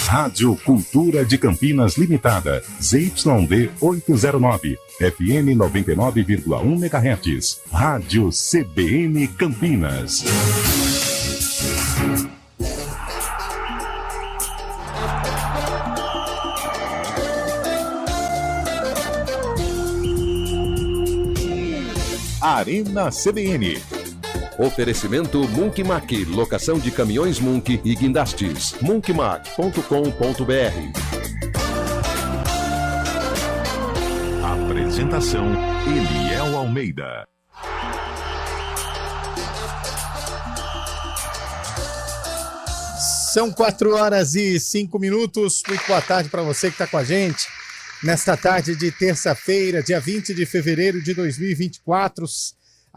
Rádio Cultura de Campinas Limitada, ZYD 809, FM 99,1 MHz. Rádio CBN Campinas. Arena CBN. Oferecimento Munkmac, locação de caminhões Munk e guindastes. munkmac.com.br. Apresentação: Eliel Almeida. São 4h05. Muito boa tarde para você que está com a gente nesta tarde de terça-feira, dia 20 de fevereiro de 2024.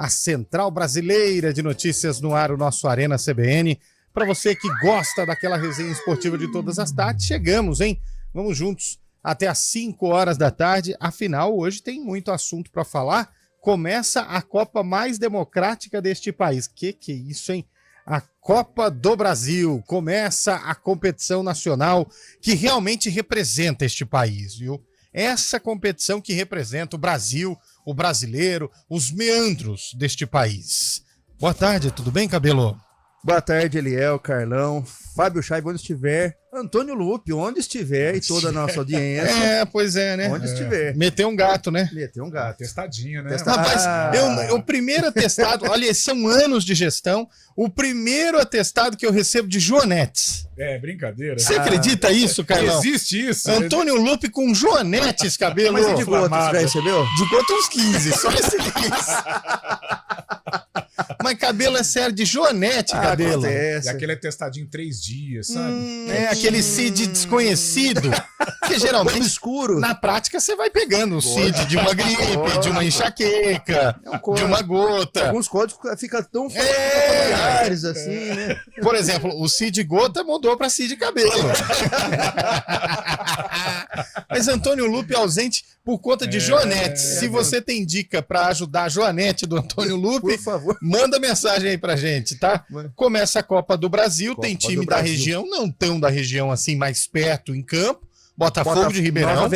A Central Brasileira de Notícias no ar, o nosso Arena CBN. Para você que gosta daquela resenha esportiva de todas as tardes, chegamos, hein? Vamos juntos até às 5 horas da tarde. Afinal, hoje tem muito assunto para falar. Começa a Copa mais democrática deste país. Que é isso, hein? A Copa do Brasil. Começa a competição nacional que realmente representa este país, viu? Essa competição que representa o Brasil, o brasileiro, os meandros deste país. Boa tarde, tudo bem, Cabelo? Boa tarde, Eliel, Carlão, Fábio Chaib, onde estiver, Antônio Lupe, onde estiver, e toda a nossa audiência. Pois é, né? Onde estiver. Meteu um gato, né? Meteu um gato. Testadinho, né? Rapaz, o primeiro atestado, olha, são anos de gestão, o primeiro atestado que eu recebo de joanetes. É, brincadeira. Você acredita isso, Carlão? Existe isso. Antônio Lupe com joanetes, Cabelo. Mas e de gotas, já recebeu? De gota uns 15, só esse 15. Mas Cabelo é sério, de joanete, Cabelo. E aquele é testadinho 3 dias, sabe? Aquele CID desconhecido. Que geralmente, escuro. na prática, você vai pegando o CID de uma gripe, de uma enxaqueca, de uma gota. Alguns códigos ficam tão familiares assim, né? Por exemplo, o CID gota mudou para CID cabelo. Mas Antônio Lupe ausente por conta de joanetes. Se você tem dica para ajudar a joanete do Antônio Lupe, por favor, manda mensagem aí pra gente, tá? Começa a Copa do Brasil, tem time da região, não tão da região assim, mais perto em campo. Botafogo de Ribeirão.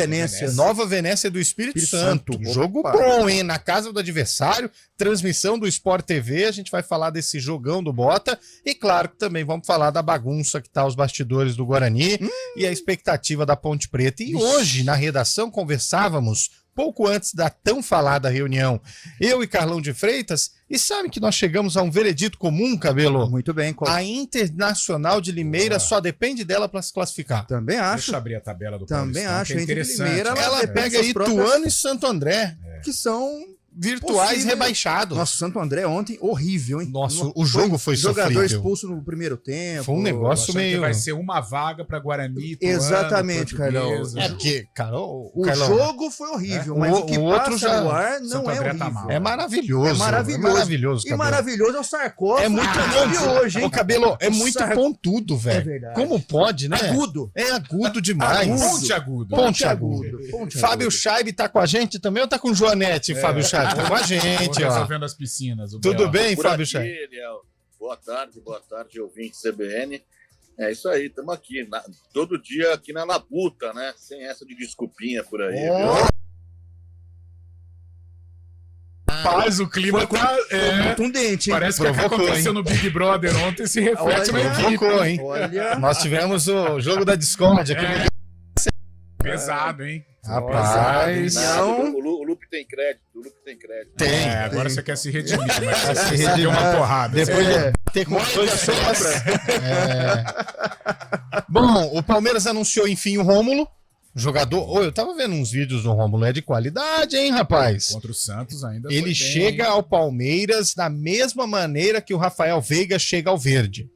Nova Venécia do Espírito Santo. Jogo bom, hein? Na casa do adversário, transmissão do Sport TV, a gente vai falar desse jogão do Bota e claro que também vamos falar da bagunça que tá os bastidores do Guarani e a expectativa da Ponte Preta. E hoje, na redação, conversávamos pouco antes da tão falada reunião, eu e Carlão de Freitas, e sabe que nós chegamos a um veredito comum, Cabelo? Muito bem. A Internacional de Limeira só depende dela para se classificar. Também acho. Deixa eu abrir a tabela do Também Paulistão, acho. que é interessante. Limeira, ela pega Ituano e Santo André, que são virtuais rebaixados. Nossa, Santo André ontem, horrível, hein? Nossa, o jogo foi sofrível. Jogador expulso no primeiro tempo. Foi um negócio meio... Vai ser uma vaga para Guarani, Ituano, exatamente, Carlão. É porque, Carlão... O jogo foi horrível, mas o que outro passa no ar não Santo é André horrível. Tá mal. É maravilhoso. É maravilhoso. Maravilhoso, E Cabelo. maravilhoso é o sarcófago. É muito de hoje, hein? O Cabelo é muito pontudo, velho. É verdade. Como pode, né? Agudo. É agudo demais. Ponte agudo. Ponte agudo. Fábio Chaib tá com a gente também ou tá com Joanete, Fábio Chaib? Tá com a gente, ó. Resolvendo as piscinas. Tudo bem, Por Fábio aqui, Chaib? Eliel. Boa tarde, ouvinte CBN. É isso aí, estamos aqui, todo dia aqui na labuta, né? Sem essa de desculpinha por aí. Viu? Rapaz, o clima tá... contundente, hein? Parece que o que aconteceu no Big Brother ontem se reflete na equipe. Provocou, hein? Olha, Nós tivemos o jogo da Discord aqui. Pesado, hein? Rapaz, Não, o Lupe tem crédito, tem. Agora você quer se redimir, mas Se você redimir. deu uma porrada. Depois de ter com dois sombras. Bom, o Palmeiras anunciou enfim o Rômulo. Jogador. Eu tava vendo uns vídeos do Rômulo, é de qualidade, hein, rapaz? Contra o Santos ainda. Ele chega ao Palmeiras da mesma maneira que o Rafael Veiga chega ao Verde.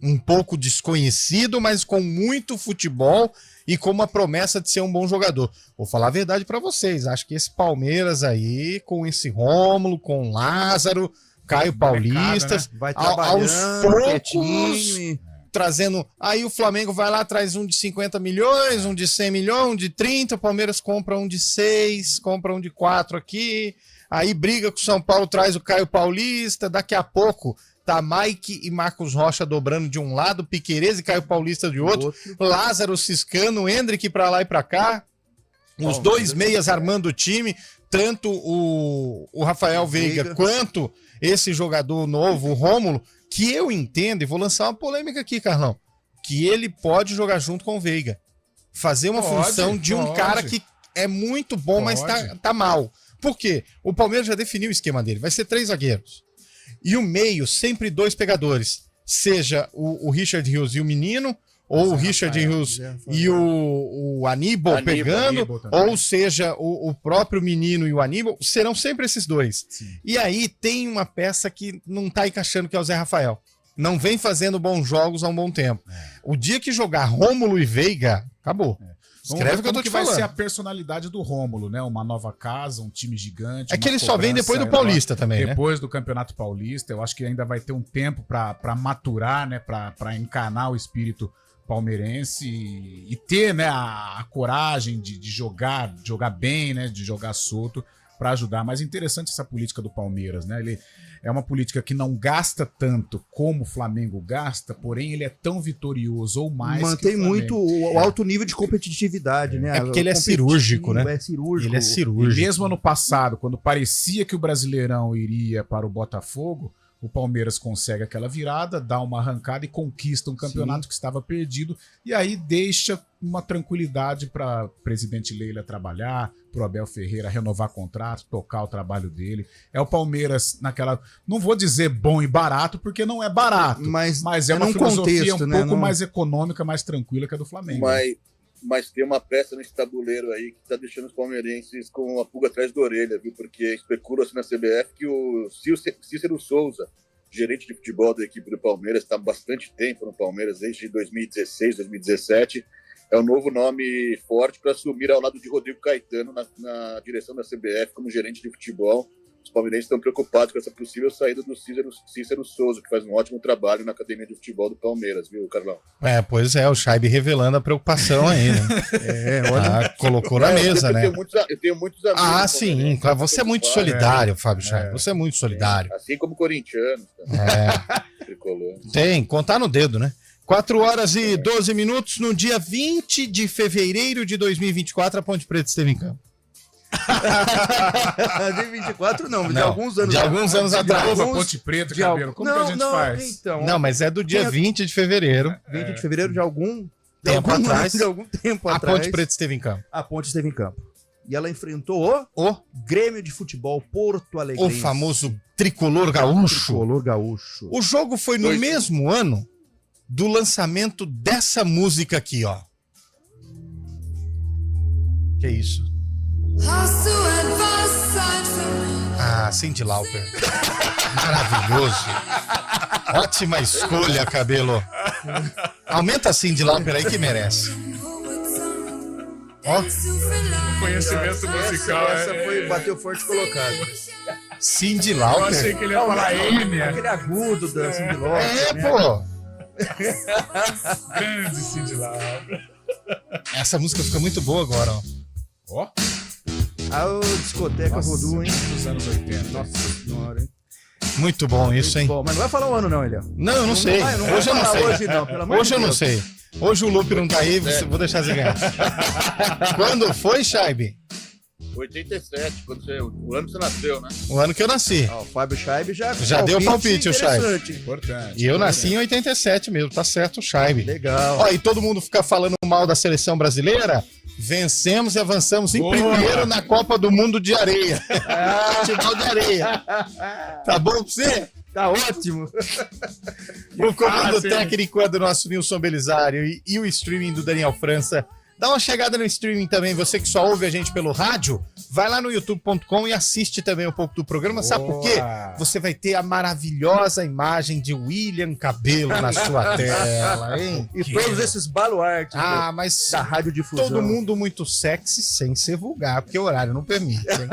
Um pouco desconhecido, mas com muito futebol e com uma promessa de ser um bom jogador. Vou falar a verdade pra vocês, acho que esse Palmeiras aí, com esse Rômulo, com Lázaro, Caio Paulista, né? vai aos poucos, quietinho. trazendo... Aí o Flamengo vai lá, traz um de 50 milhões, um de 100 milhões, um de 30, o Palmeiras compra um de 6, compra um de 4 aqui, aí briga com o São Paulo, traz o Caio Paulista, daqui a pouco Tá Mike e Marcos Rocha dobrando de um lado, Piquerez e Caio Paulista de outro, Lázaro ciscando, Hendrick pra lá e pra cá, os dois meias armando o time, tanto o Rafael Veiga quanto esse jogador novo, o Rômulo, que eu entendo, e vou lançar uma polêmica aqui, Carlão, que ele pode jogar junto com o Veiga. Fazer uma função de um cara que é muito bom, mas tá mal. Por quê? O Palmeiras já definiu o esquema dele. Vai ser 3 zagueiros. E o meio, sempre 2 pegadores. Seja o Richard Rios e o menino, ou o Richard Rios e o Aníbal pegando, ou seja, o próprio menino e o Aníbal. Serão sempre esses 2. Sim. E aí tem uma peça que não tá encaixando, que é o Zé Rafael. Não vem fazendo bons jogos há um bom tempo. O dia que jogar Rômulo e Veiga, acabou. Escreve o que eu tô te falando. Vai ser a personalidade do Rômulo, né? Uma nova casa, um time gigante. É que ele só vem depois do Paulista também, depois do Campeonato Paulista. Eu acho que ainda vai ter um tempo para maturar, né? Para encanar o espírito palmeirense e ter, né, a coragem de jogar bem, né? De jogar solto para ajudar. Mas interessante essa política do Palmeiras, né? Ele é uma política que não gasta tanto como o Flamengo gasta, porém ele é tão vitorioso ou mais. Mantém muito o alto nível de competitividade, né? É porque ele é cirúrgico, né? É cirúrgico. Ele é cirúrgico. E mesmo ano passado, quando parecia que o Brasileirão iria para o Botafogo, o Palmeiras consegue aquela virada, dá uma arrancada e conquista um campeonato que estava perdido. E aí deixa uma tranquilidade para presidente Leila trabalhar, para o Abel Ferreira renovar contrato, tocar o trabalho dele. É o Palmeiras naquela... Não vou dizer bom e barato, porque não é barato. Mas é uma filosofia um pouco mais econômica, mais tranquila que a do Flamengo. Mas tem uma peça nesse tabuleiro aí que tá deixando os palmeirenses com a pulga atrás da orelha, viu? Porque especula-se na CBF que o Cícero Souza, gerente de futebol da equipe do Palmeiras, está há bastante tempo no Palmeiras, desde 2016, 2017, é o novo nome forte para assumir ao lado de Rodrigo Caetano na direção da CBF como gerente de futebol. Os palmeirenses estão preocupados com essa possível saída do Cícero Souza, que faz um ótimo trabalho na academia de futebol do Palmeiras, viu, Carlão? Pois é, o Scheibe revelando a preocupação aí, né? Colocou na mesa, né? Eu tenho muitos amigos. Sim, claro. Você é muito solidário, Fábio Scheibe. Você é muito solidário. Assim como corintianos. Tricolor. Tem, contar no dedo, né? 4h12 no dia 20 de fevereiro de 2024, a Ponte Preta esteve em campo. De 24 não, de alguns anos atrás. De alguns anos atrás. A Ponte Preta, Cabelo. Como que a gente faz? Então, não, mas é do dia 20 de fevereiro. 20 de fevereiro de algum tempo atrás. De algum tempo atrás. A Ponte Preta esteve em campo. A Ponte esteve em campo. E ela enfrentou o Grêmio de Futebol Porto Alegre. O famoso Tricolor Gaúcho. Tricolor Gaúcho. O jogo foi no mesmo ano do lançamento dessa música aqui, ó. Que isso? Cyndi Lauper. Maravilhoso. Ótima escolha, Cabelo. Aumenta a Cyndi Lauper aí que merece. Ó. Conhecimento musical. Essa bateu forte colocado. Cyndi Lauper. Eu achei que ele ia falar M. Aquele agudo da Cyndi Lauper. Pô. Grande Cyndi Lauper. Essa música fica muito boa agora, ó. A discoteca Voodoo, hein? Dos anos 80. Nossa senhora, hein? Muito bom isso, hein? Bom, mas não vai falar o ano, não, Eliel. Não, eu não sei. Hoje eu não sei. Hoje não, pelo amor de Deus. Hoje eu não sei. Hoje o Lupe não tá aí, vou deixar você ganhar. Quando foi, Scheibe? 87, o ano que você nasceu, né? O ano que eu nasci. O Fábio Scheibe já deu palpite, o Scheibe. Importante. E eu nasci em 87 mesmo, tá certo, o Scheibe. Legal. Ó, e todo mundo fica falando mal da seleção brasileira, vencemos e avançamos em primeiro na Copa do Mundo de Areia. Futebol de areia. Tá bom pra você? Tá ótimo. O comando técnico é do nosso Nilson Belisário e o streaming do Daniel França. Dá uma chegada no streaming também, você que só ouve a gente pelo rádio, vai lá no youtube.com e assiste também um pouco do programa. Sabe por quê? Você vai ter a maravilhosa imagem de William Cabelo na sua tela, hein? E todos esses baluartes mas da radiodifusão. Todo mundo muito sexy sem ser vulgar, porque o horário não permite, hein?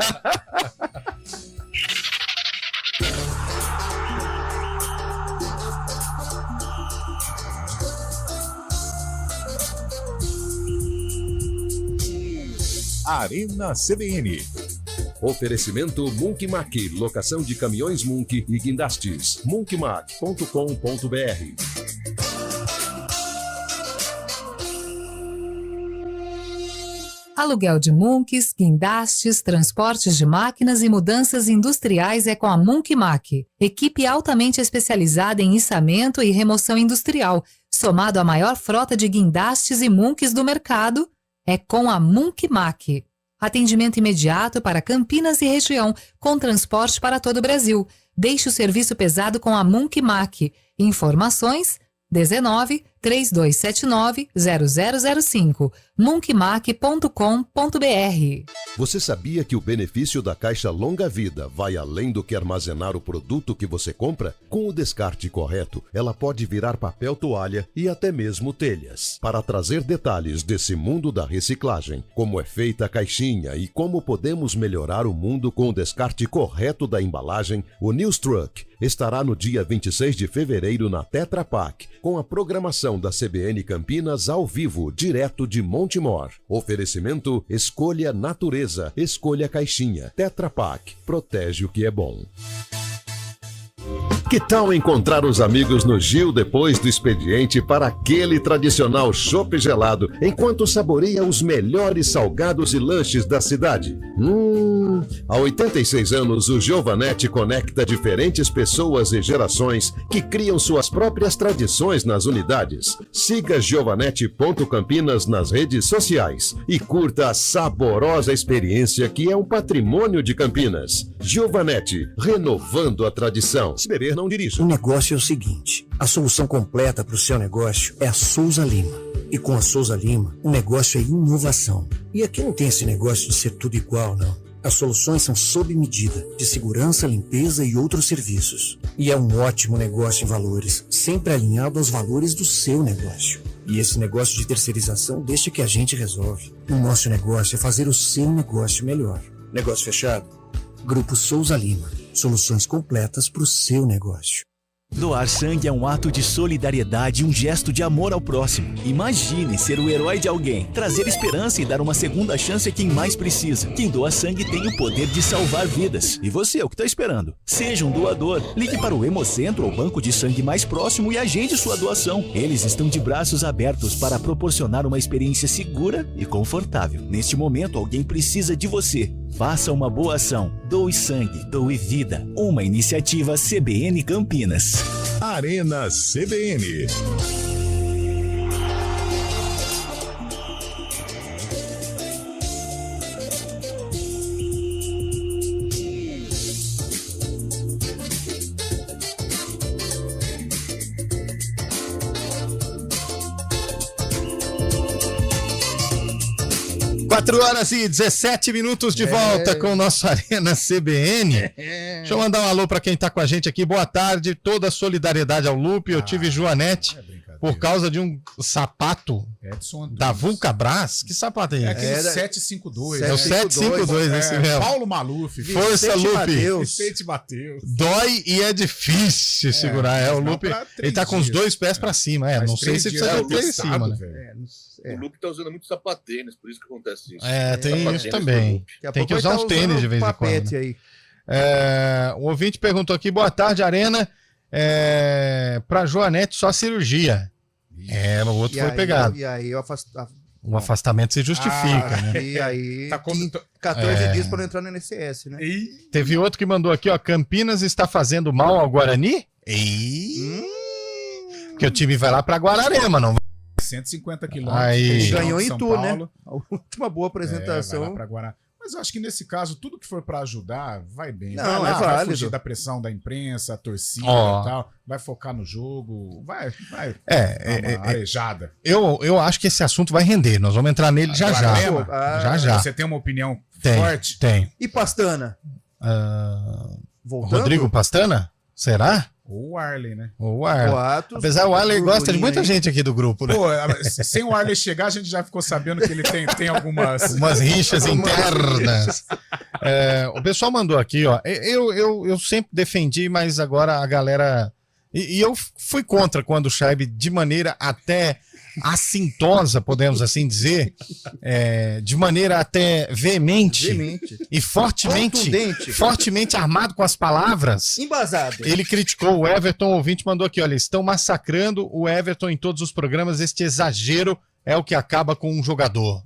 Arena CBN. Oferecimento Munkmac, locação de caminhões Munk e guindastes. munkmac.com.br. Aluguel de munks, guindastes, transportes de máquinas e mudanças industriais é com a Munkmac. Equipe altamente especializada em içamento e remoção industrial, somado à maior frota de guindastes e munks do mercado, é com a Munkmac. Atendimento imediato para Campinas e região, com transporte para todo o Brasil. Deixe o serviço pesado com a Munkmac. Informações 19 3279 0005 munkmac.com.br. Você sabia que o benefício da caixa longa vida vai além do que armazenar o produto que você compra? Com o descarte correto, ela pode virar papel toalha e até mesmo telhas. Para trazer detalhes desse mundo da reciclagem, como é feita a caixinha e como podemos melhorar o mundo com o descarte correto da embalagem, o News Truck estará no dia 26 de fevereiro na Tetra Pak, com a programação da CBN Campinas ao vivo, direto de Montemor. Oferecimento: escolha natureza, escolha caixinha. Tetra Pak, protege o que é bom. Que tal encontrar os amigos no Gil depois do expediente para aquele tradicional chopp gelado, enquanto saboreia os melhores salgados e lanches da cidade? Há 86 anos, o Giovanetti conecta diferentes pessoas e gerações que criam suas próprias tradições nas unidades. Siga giovanetti.campinas nas redes sociais e curta a saborosa experiência que é um patrimônio de Campinas. Giovanetti, renovando a tradição. Se beber, não dirija. O negócio é o seguinte: a solução completa para o seu negócio é a Souza Lima. E com a Souza Lima, o negócio é inovação. E aqui não tem esse negócio de ser tudo igual, não. As soluções são sob medida, de segurança, limpeza e outros serviços. E é um ótimo negócio em valores, sempre alinhado aos valores do seu negócio. E esse negócio de terceirização deixa que a gente resolve. O nosso negócio é fazer o seu negócio melhor. Negócio fechado? Grupo Souza Lima. Soluções completas para o seu negócio. Doar sangue é um ato de solidariedade e um gesto de amor ao próximo. Imagine ser o herói de alguém, trazer esperança e dar uma segunda chance a quem mais precisa. Quem doa sangue tem o poder de salvar vidas. E você, o que está esperando? Seja um doador. Ligue para o Hemocentro ou banco de sangue mais próximo e agende sua doação. Eles estão de braços abertos para proporcionar uma experiência segura e confortável. Neste momento, alguém precisa de você. Faça uma boa ação. Doe sangue, doe vida. Uma iniciativa CBN Campinas. Arena CBN. Quatro horas e 17 minutos de volta com o nosso Arena CBN. Deixa eu mandar um alô para quem tá com a gente aqui. Boa tarde, toda a solidariedade ao Lupe. Eu tive Joanete por causa de um sapato da Vulcabras. Que sapato é esse? É aquele 752. É o 752, esse mesmo. Paulo Maluf. Força, Lupe. Vicente Mateus. Dói e é difícil segurar. O Lupe, ele tá com os dois pés para cima. Não sei se precisa ter em cima, né? O Lupe tá usando muito sapatênis, por isso que acontece isso. Tem isso também. Tem que usar uns tênis de vez em quando. Né? O ouvinte perguntou aqui, boa tarde, Arena. Pra Joanete, só cirurgia. O outro foi pegado. E aí o afastamento se justifica, né? E aí, tá 14 dias para não entrar no NSS, né? Teve outro que mandou aqui, ó, Campinas está fazendo mal ao Guarani? Porque o time vai lá pra Guararema, não vai. 150 quilômetros. Ganhou em Itu, né? A última boa apresentação. Mas eu acho que nesse caso, tudo que for para ajudar, vai bem. Não, vai fugir da pressão da imprensa, a torcida e tal. Vai focar no jogo. Vai dar uma arejada. Eu acho que esse assunto vai render. Nós vamos entrar nele já. Já. Você tem uma opinião forte? Tem. E Pastana? Rodrigo Pastana? Será? Ou o Arley, né? O Arley. Apesar o Arley gosta de muita gente aqui do grupo, né? Pô, sem o Arley chegar, a gente já ficou sabendo que ele tem algumas... Umas rixas internas. O pessoal mandou aqui, ó. Eu sempre defendi, mas agora a galera... E eu fui contra quando o Scheib, de maneira até assintosa, podemos assim dizer, de maneira até veemente e fortemente armado com as palavras, embasado. Ele criticou o Everton, o ouvinte mandou aqui, olha, estão massacrando o Everton em todos os programas, este exagero é o que acaba com um jogador.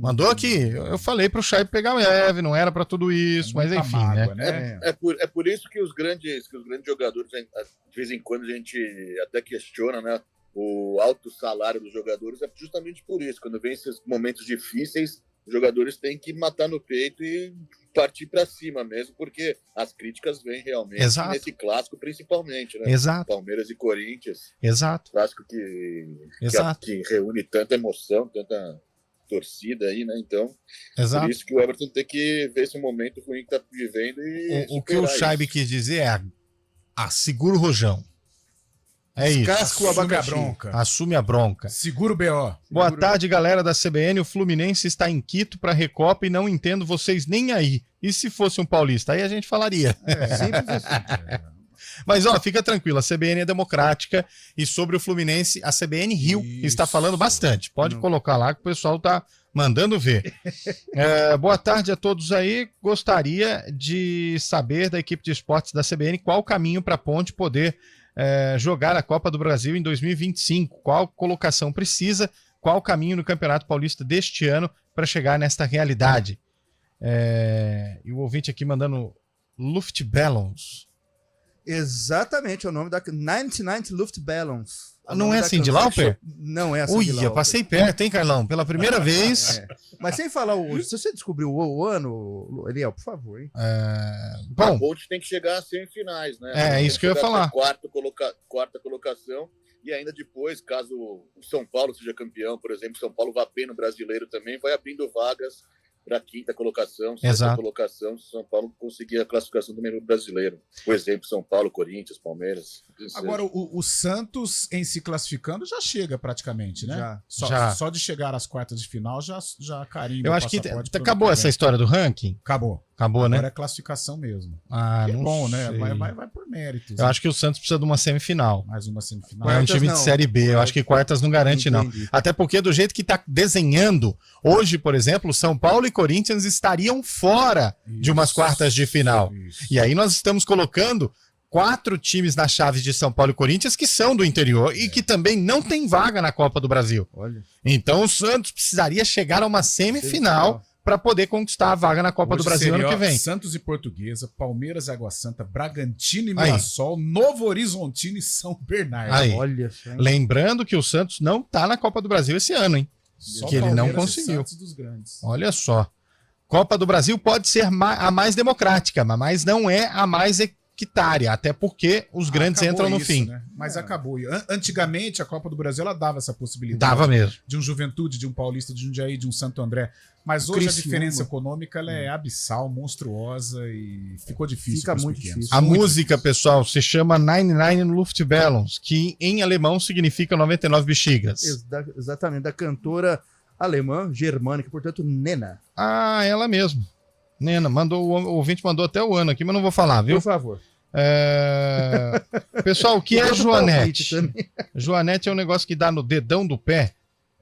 Mandou aqui, eu falei pro Chay pegar leve, não era pra tudo isso, mas enfim, mágoa, né? É por isso que os grandes jogadores, de vez em quando a gente até questiona, né, o alto salário dos jogadores, é justamente por isso. Quando vem esses momentos difíceis, os jogadores têm que matar no peito e partir para cima mesmo, porque as críticas vêm realmente nesse clássico principalmente, né? Exato. Palmeiras e Corinthians. Exato. Clássico que reúne tanta emoção, tanta torcida aí, né? Então, por isso que o Everton tem que ver esse momento ruim que tá vivendo e o que o Scheibe quis dizer é segura o rojão. É isso. Casco o abacaxi. Assume a bronca. Segura o BO. Boa tarde, galera da CBN. O Fluminense está em Quito para Recopa e não entendo vocês nem aí. E se fosse um paulista? Aí a gente falaria. Simples assim. Mas, fica tranquilo, a CBN é democrática e sobre o Fluminense, a CBN Rio está falando bastante. Pode colocar lá que o pessoal tá mandando ver. Boa tarde a todos aí. Gostaria de saber da equipe de esportes da CBN qual o caminho para a Ponte poder jogar a Copa do Brasil em 2025. Qual colocação precisa, qual o caminho no Campeonato Paulista deste ano para chegar nesta realidade. E o ouvinte aqui mandando Luftballons. Exatamente, é o nome da 99 Luftballons. Não é Cyndi Lauper? Não é Cyndi Lauper. Ui, eu passei perto, hein, Carlão? Pela primeira vez. Mas sem falar, se você descobriu o ano, Eliel, por favor, hein? Bom, a Ponte tem que chegar às semifinais, né? É isso que eu ia falar. Quarta colocação. E ainda depois, caso o São Paulo seja campeão, por exemplo, São Paulo vá bem no Brasileiro também, vai abrindo vagas para a quinta colocação, sexta colocação, se São Paulo conseguir a classificação também no Brasileiro. Por exemplo, São Paulo, Corinthians, Palmeiras. Agora, o Santos em se classificando já chega praticamente, né? Só de chegar às quartas de final já carimba. Eu acho que acabou essa história do ranking. Acabou, né? Agora é classificação mesmo. Que não bom, sei. Né? Vai por méritos. Eu acho que o Santos precisa de uma semifinal. Mais uma semifinal. É um time de Série B. Eu acho que quartas não garante, não. Até porque do jeito que está desenhando, hoje, por exemplo, São Paulo e Corinthians estariam fora de umas quartas de final. E aí nós estamos colocando 4 times na chave de São Paulo e Corinthians que são do interior e que também não tem vaga na Copa do Brasil. Então o Santos precisaria chegar a uma semifinal para poder conquistar a vaga na Copa do Brasil ano que vem. Santos e Portuguesa, Palmeiras e Água Santa, Bragantino e Mirassol, Novo Horizontino e São Bernardo. Olha, lembrando que o Santos não tá na Copa do Brasil esse ano, hein? Que ele não conseguiu. Olha só. Copa do Brasil pode ser a mais democrática, mas não é a mais equitária, até porque os grandes entram no fim. Né? Mas acabou. Antigamente, a Copa do Brasil ela dava essa possibilidade. Dava mesmo. De um Juventude, de um Paulista, de um Jundiaí, de um Santo André. Mas hoje a diferença econômica ela é abissal, monstruosa e ficou difícil. Fica muito difícil. A música, pessoal, se chama 99 Luftballons, que em alemão significa 99 bexigas. Exatamente, da cantora alemã, germânica, portanto, Nena. Ela mesmo. Nena, o ouvinte mandou até o ano aqui, mas não vou falar, viu? Por favor. Pessoal, o que é Joanete? Joanete é um negócio que dá no dedão do pé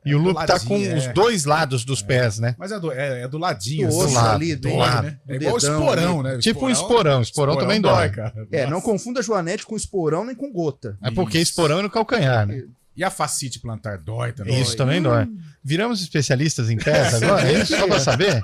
e o loop tá com os dois lados dos pés, né? Mas é do ladinho. Do lado. Né? É igual o esporão, né? Tipo um esporão. Esporão também dói, cara. Não confunda Joanete com esporão nem com gota. É porque esporão é no calcanhar, né? E a fascite plantar dói também. Isso também dói. Viramos especialistas em pés agora? É isso só pra saber?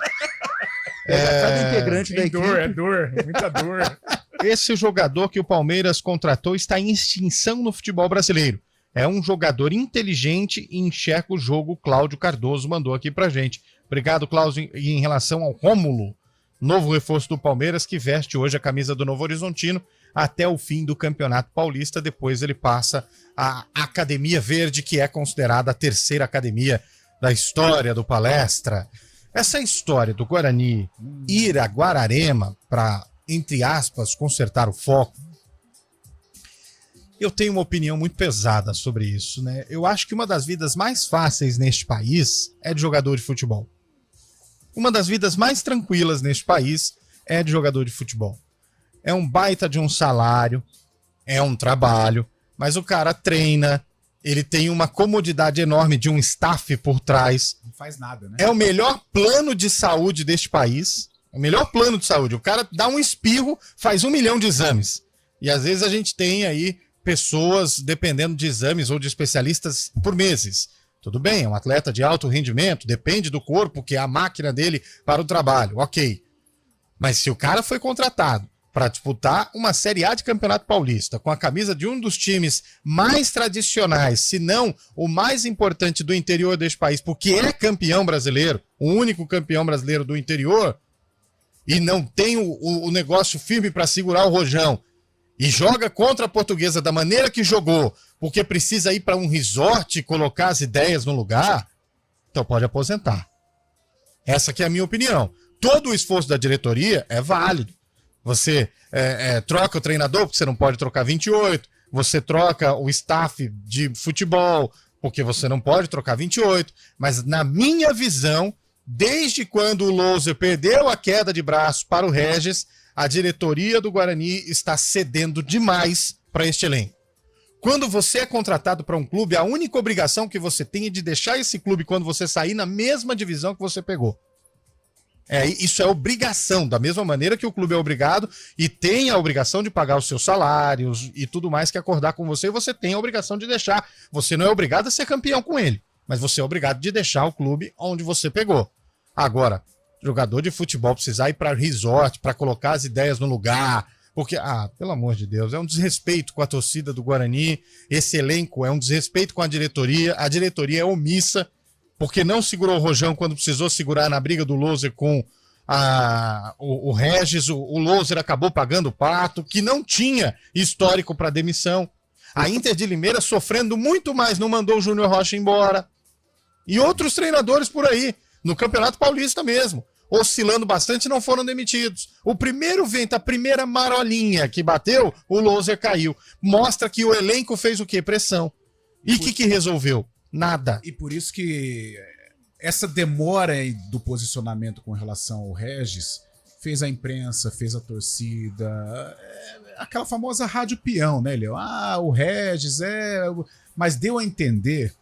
Cada integrante da equipe. É muita dor. Esse jogador que o Palmeiras contratou está em extinção no futebol brasileiro. É um jogador inteligente e enxerga o jogo. Cláudio Cardoso mandou aqui pra gente. Obrigado, Cláudio. E em relação ao Rômulo, novo reforço do Palmeiras, que veste hoje a camisa do Novo Horizontino até o fim do Campeonato Paulista. Depois ele passa à Academia Verde, que é considerada a terceira academia da história do Palestra. Essa história do Guarani ir a Guararema para, entre aspas, consertar o foco, eu tenho uma opinião muito pesada sobre isso, né? Eu acho que uma das vidas mais fáceis neste país é de jogador de futebol. Uma das vidas mais tranquilas neste país é de jogador de futebol. É um baita de um salário, é um trabalho, mas o cara treina, ele tem uma comodidade enorme de um staff por trás. Não faz nada, né? É o melhor plano de saúde deste país. O melhor plano de saúde. O cara dá um espirro, faz 1 milhão de exames. E às vezes a gente tem aí pessoas dependendo de exames ou de especialistas por meses. Tudo bem, é um atleta de alto rendimento, depende do corpo, que é a máquina dele para o trabalho. Ok. Mas se o cara foi contratado para disputar uma Série A de Campeonato Paulista com a camisa de um dos times mais tradicionais, se não o mais importante do interior deste país, porque é campeão brasileiro, o único campeão brasileiro do interior, e não tem o negócio firme para segurar o rojão, e joga contra a Portuguesa da maneira que jogou, porque precisa ir para um resort e colocar as ideias no lugar, então pode aposentar. Essa aqui é a minha opinião. Todo o esforço da diretoria é válido. Você troca o treinador, porque você não pode trocar 28. Você troca o staff de futebol, porque você não pode trocar 28. Mas, na minha visão, desde quando o Louser perdeu a queda de braço para o Regis, a diretoria do Guarani está cedendo demais para este elenco. Quando você é contratado para um clube, a única obrigação que você tem é de deixar esse clube quando você sair na mesma divisão que você pegou. Isso é obrigação, da mesma maneira que o clube é obrigado e tem a obrigação de pagar os seus salários e tudo mais que acordar com você, você tem a obrigação de deixar. Você não é obrigado a ser campeão com ele, mas você é obrigado de deixar o clube onde você pegou. Agora, jogador de futebol precisar ir para resort, para colocar as ideias no lugar, porque, pelo amor de Deus, é um desrespeito com a torcida do Guarani, esse elenco é um desrespeito com a diretoria é omissa, porque não segurou o rojão quando precisou segurar na briga do Louser com o Regis, o Louser acabou pagando o pato, que não tinha histórico para demissão. A Inter de Limeira sofrendo muito mais, não mandou o Júnior Rocha embora. E outros treinadores por aí, no Campeonato Paulista mesmo, oscilando bastante, não foram demitidos. O primeiro vento, a primeira marolinha que bateu, o Louser caiu. Mostra que o elenco fez o quê? Pressão. E o que resolveu? Nada. E por isso que essa demora do posicionamento com relação ao Regis fez a imprensa, fez a torcida, aquela famosa rádio peão, né, Léo? O Regis Mas deu a entender,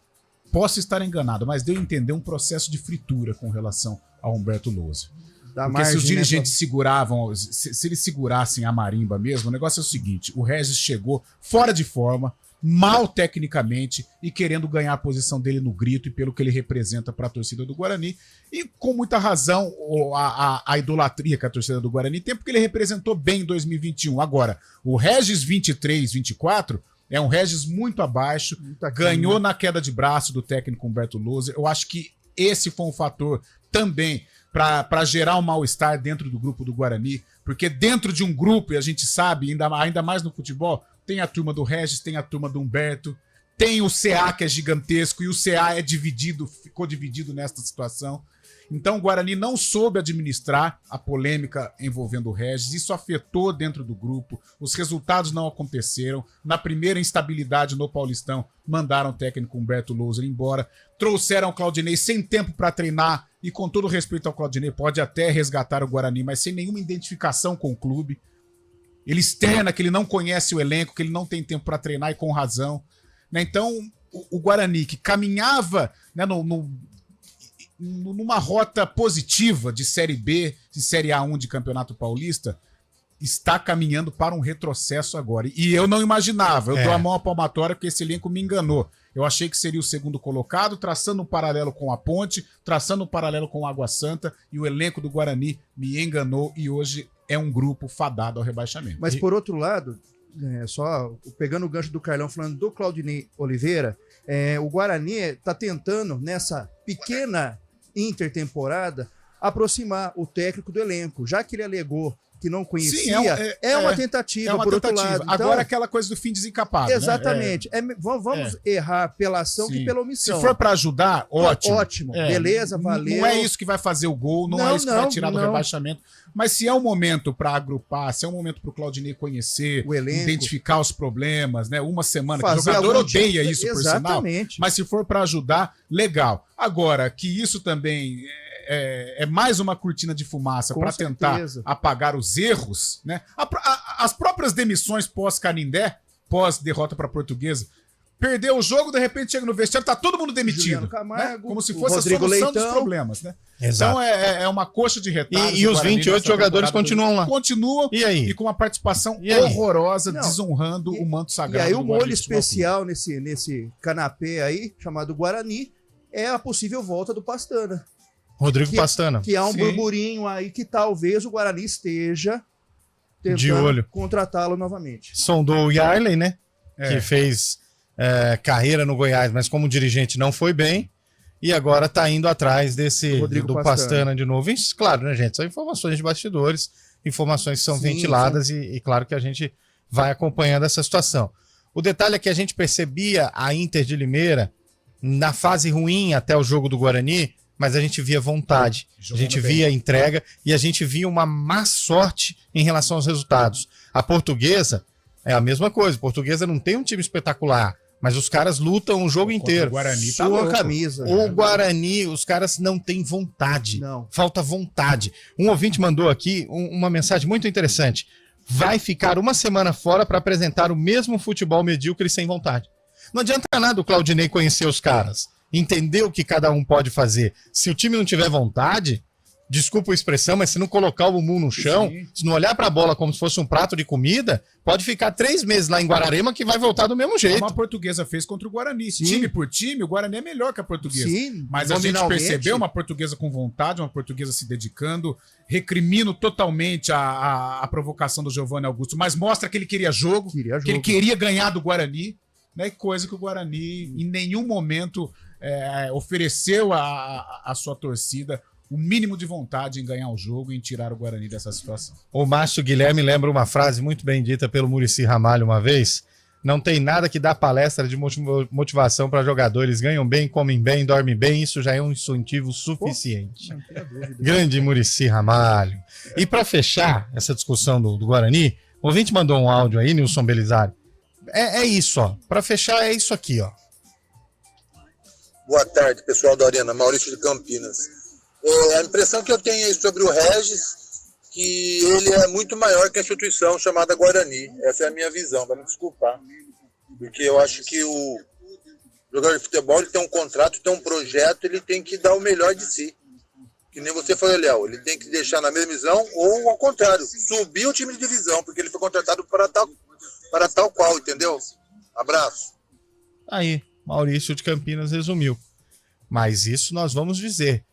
posso estar enganado, mas deu a entender um processo de fritura com relação ao Humberto Louser. Porque se os dirigentes seguravam, se eles segurassem a marimba mesmo, o negócio é o seguinte, o Regis chegou fora de forma, mal tecnicamente e querendo ganhar a posição dele no grito e pelo que ele representa para a torcida do Guarani e com muita razão a idolatria que a torcida do Guarani tem, porque ele representou bem em 2021. Agora, o Regis 23-24 é um Regis muito abaixo, ganhou na queda de braço do técnico Humberto Louser. Eu acho que esse foi um fator também para gerar um mal-estar dentro do grupo do Guarani, porque dentro de um grupo, e a gente sabe, ainda mais no futebol, tem a turma do Regis, tem a turma do Humberto, tem o CA que é gigantesco e o CA ficou dividido nesta situação. Então o Guarani não soube administrar a polêmica envolvendo o Regis, isso afetou dentro do grupo, os resultados não aconteceram, na primeira instabilidade no Paulistão mandaram o técnico Humberto Louser embora, trouxeram o Claudinei sem tempo para treinar e com todo respeito ao Claudinei pode até resgatar o Guarani, mas sem nenhuma identificação com o clube. Ele externa que ele não conhece o elenco, que ele não tem tempo para treinar e com razão. Né? Então, o Guarani, que caminhava, né, numa rota positiva de Série B, de Série A1 de Campeonato Paulista, está caminhando para um retrocesso agora. E eu não imaginava, eu dou a mão à palmatória porque esse elenco me enganou. Eu achei que seria o segundo colocado, traçando um paralelo com a Ponte, traçando um paralelo com o Água Santa, e o elenco do Guarani me enganou e hoje é um grupo fadado ao rebaixamento. Mas por outro lado, só pegando o gancho do Carlão, falando do Claudinei Oliveira, o Guarani está tentando, nessa pequena intertemporada, aproximar o técnico do elenco, já que ele alegou que não conhecia. Sim, é uma tentativa, por outro lado. Agora então, aquela coisa do fim desencapado. Exatamente. Né? Vamos errar pela ação que pela omissão. Se for para ajudar, ótimo. Ótimo, beleza, valeu. Não é isso que vai fazer o gol, não é isso que vai tirar do rebaixamento. Mas se é um momento para agrupar, se é um momento para o Claudinei conhecer, o elenco, identificar os problemas, né? Uma semana, que o jogador odeia isso, por sinal. Mas se for para ajudar, legal. Agora, que isso também é mais uma cortina de fumaça para tentar apagar os erros, né? As próprias demissões pós-Canindé, pós-derrota para a Portuguesa, Perdeu o jogo, de repente chega no vestiário, tá todo mundo demitido. Juliano Camargo, né? Como se o fosse Rodrigo a solução Leitão. dos problemas, né? Exato. Então é uma coxa de retalhos. E do os Guarani 28 nessa jogadores temporada. continuam lá. Continuam. E aí? E com uma participação E aí? horrorosa, Não. desonrando o manto E sagrado aí do o Guarani molho Futebol Clube. especial nesse canapé aí, chamado Guarani, é a possível volta do Pastana. Rodrigo Pastana. Que há um Sim. burburinho aí que talvez o Guarani esteja tentando De olho. contratá-lo novamente. Sondou o Yarley, né? É. Que fez carreira no Goiás, mas como dirigente não foi bem. E agora tá indo atrás Rodrigo do Pastana de novo. Isso, claro, né, gente? São informações de bastidores, informações que são Sim, ventiladas e claro que a gente vai acompanhando essa situação. O detalhe é que a gente percebia a Inter de Limeira na fase ruim até o jogo do Guarani, mas a gente via vontade, a Jogando gente bem. via entrega e a gente via uma má sorte em relação aos resultados. A Portuguesa é a mesma coisa. A Portuguesa não tem um time espetacular, mas os caras lutam o jogo Contra inteiro. O Guarani tá Sua louco. camisa. O Guarani, os caras não têm vontade. Não. Falta vontade. Um ouvinte mandou aqui uma mensagem muito interessante. Vai ficar uma semana fora para apresentar o mesmo futebol medíocre sem vontade. Não adianta nada o Claudinei conhecer os caras, entender o que cada um pode fazer. Se o time não tiver vontade, desculpa a expressão, mas se não colocar o bumbum no chão, Sim. se não olhar para a bola como se fosse um prato de comida, pode ficar 3 meses lá em Guararema que vai voltar do mesmo jeito. Como a Portuguesa fez contra o Guarani. Sim. Time por time, o Guarani é melhor que a Portuguesa. Sim, Mas a gente nominalmente. percebeu uma Portuguesa com vontade, uma Portuguesa se dedicando. Recrimino totalmente a provocação do Giovanni Augusto, mas mostra que ele queria jogo, Queria que ele jogo. queria ganhar do Guarani, né? Coisa que o Guarani em nenhum momento ofereceu à sua torcida o mínimo de vontade em ganhar o jogo e em tirar o Guarani dessa situação. O Márcio Guilherme lembra uma frase muito bem dita pelo Muricy Ramalho uma vez. Não tem nada que dá palestra de motivação para jogadores. Eles ganham bem, comem bem, dormem bem. Isso já é um incentivo suficiente. Não tenha dúvida. Grande Muricy Ramalho. E para fechar essa discussão do Guarani, o ouvinte mandou um áudio aí, Nilson Belisário. É isso, ó. Para fechar, é isso aqui, ó. Boa tarde, pessoal da Arena, Maurício de Campinas. A impressão que eu tenho aí sobre o Regis, que ele é muito maior que a instituição chamada Guarani. Essa é a minha visão, vai me desculpar. Porque eu acho que o jogador de futebol ele tem um contrato, tem um projeto, ele tem que dar o melhor de si. Que nem você falou, Léo, ele tem que deixar na mesma visão ou ao contrário, subir o time de divisão, porque ele foi contratado para tal qual, entendeu? Abraço. Aí, Maurício de Campinas resumiu. Mas isso nós vamos dizer.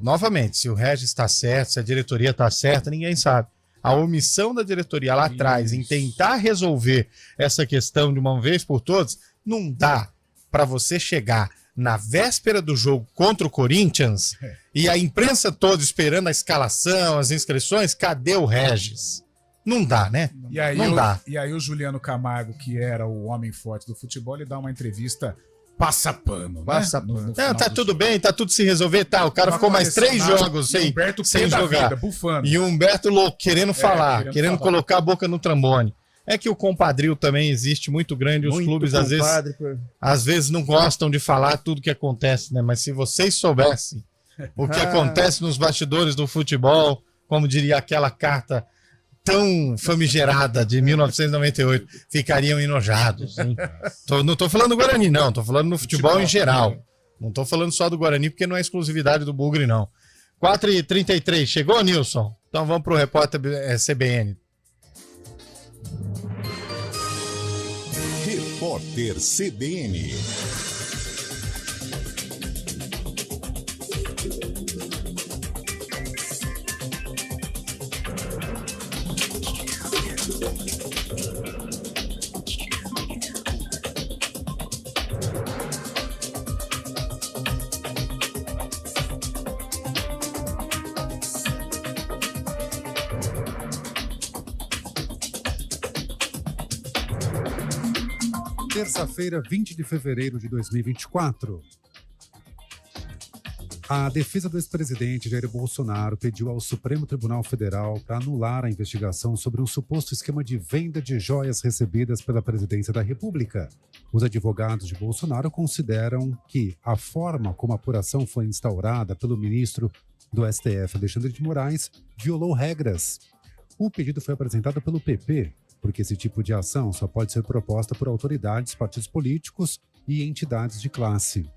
Novamente, se o Regis está certo, se a diretoria está certa, ninguém sabe. A omissão da diretoria lá atrás em tentar resolver essa questão de uma vez por todas, não dá para você chegar na véspera do jogo contra o Corinthians e a imprensa toda esperando a escalação, as inscrições, cadê o Regis? Não dá, né? E aí, não dá. E aí o Juliano Camargo, que era o homem forte do futebol, ele dá uma entrevista passa pano, Passa né? pano. No final Tá do tudo jogo. bem, tá tudo se resolver, tá. O cara Não ficou mais aconteceu 3 nada. jogos E o Humberto sem pé da jogar. vida, bufando. E o Humberto louco, querendo falar, querendo falar. colocar a boca no trombone. É que o compadrio também existe muito grande, os Muito clubes compadre, às vezes não gostam de falar tudo que acontece, né? Mas se vocês soubessem o que acontece nos bastidores do futebol, como diria aquela carta tão famigerada de 1998, ficariam enojados, hein? Não tô falando do Guarani, não, tô falando no futebol em geral. Não tô falando só do Guarani, porque não é exclusividade do Bugre, não. 4h33, chegou, Nilson? Então vamos pro repórter CBN. Repórter CBN. Terça-feira, 20 de fevereiro de 2024. A defesa do ex-presidente Jair Bolsonaro pediu ao Supremo Tribunal Federal para anular a investigação sobre um suposto esquema de venda de joias recebidas pela presidência da República. Os advogados de Bolsonaro consideram que a forma como a apuração foi instaurada pelo ministro do STF, Alexandre de Moraes, violou regras. O pedido foi apresentado pelo PP, porque esse tipo de ação só pode ser proposta por autoridades, partidos políticos e entidades de classe.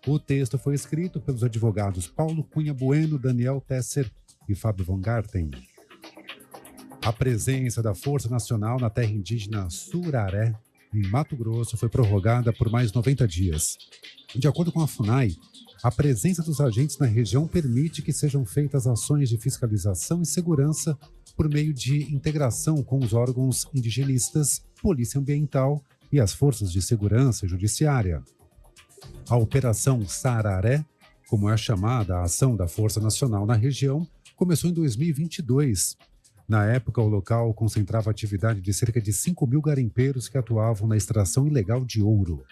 O texto foi escrito pelos advogados Paulo Cunha Bueno, Daniel Tesser e Fábio Van Garten. A presença da Força Nacional na terra indígena Suraré, em Mato Grosso, foi prorrogada por mais 90 dias. De acordo com a FUNAI, a presença dos agentes na região permite que sejam feitas ações de fiscalização e segurança por meio de integração com os órgãos indigenistas, Polícia Ambiental e as forças de segurança judiciária. A Operação Sararé, como é chamada a ação da Força Nacional na região, começou em 2022. Na época, o local concentrava a atividade de cerca de 5 mil garimpeiros que atuavam na extração ilegal de ouro.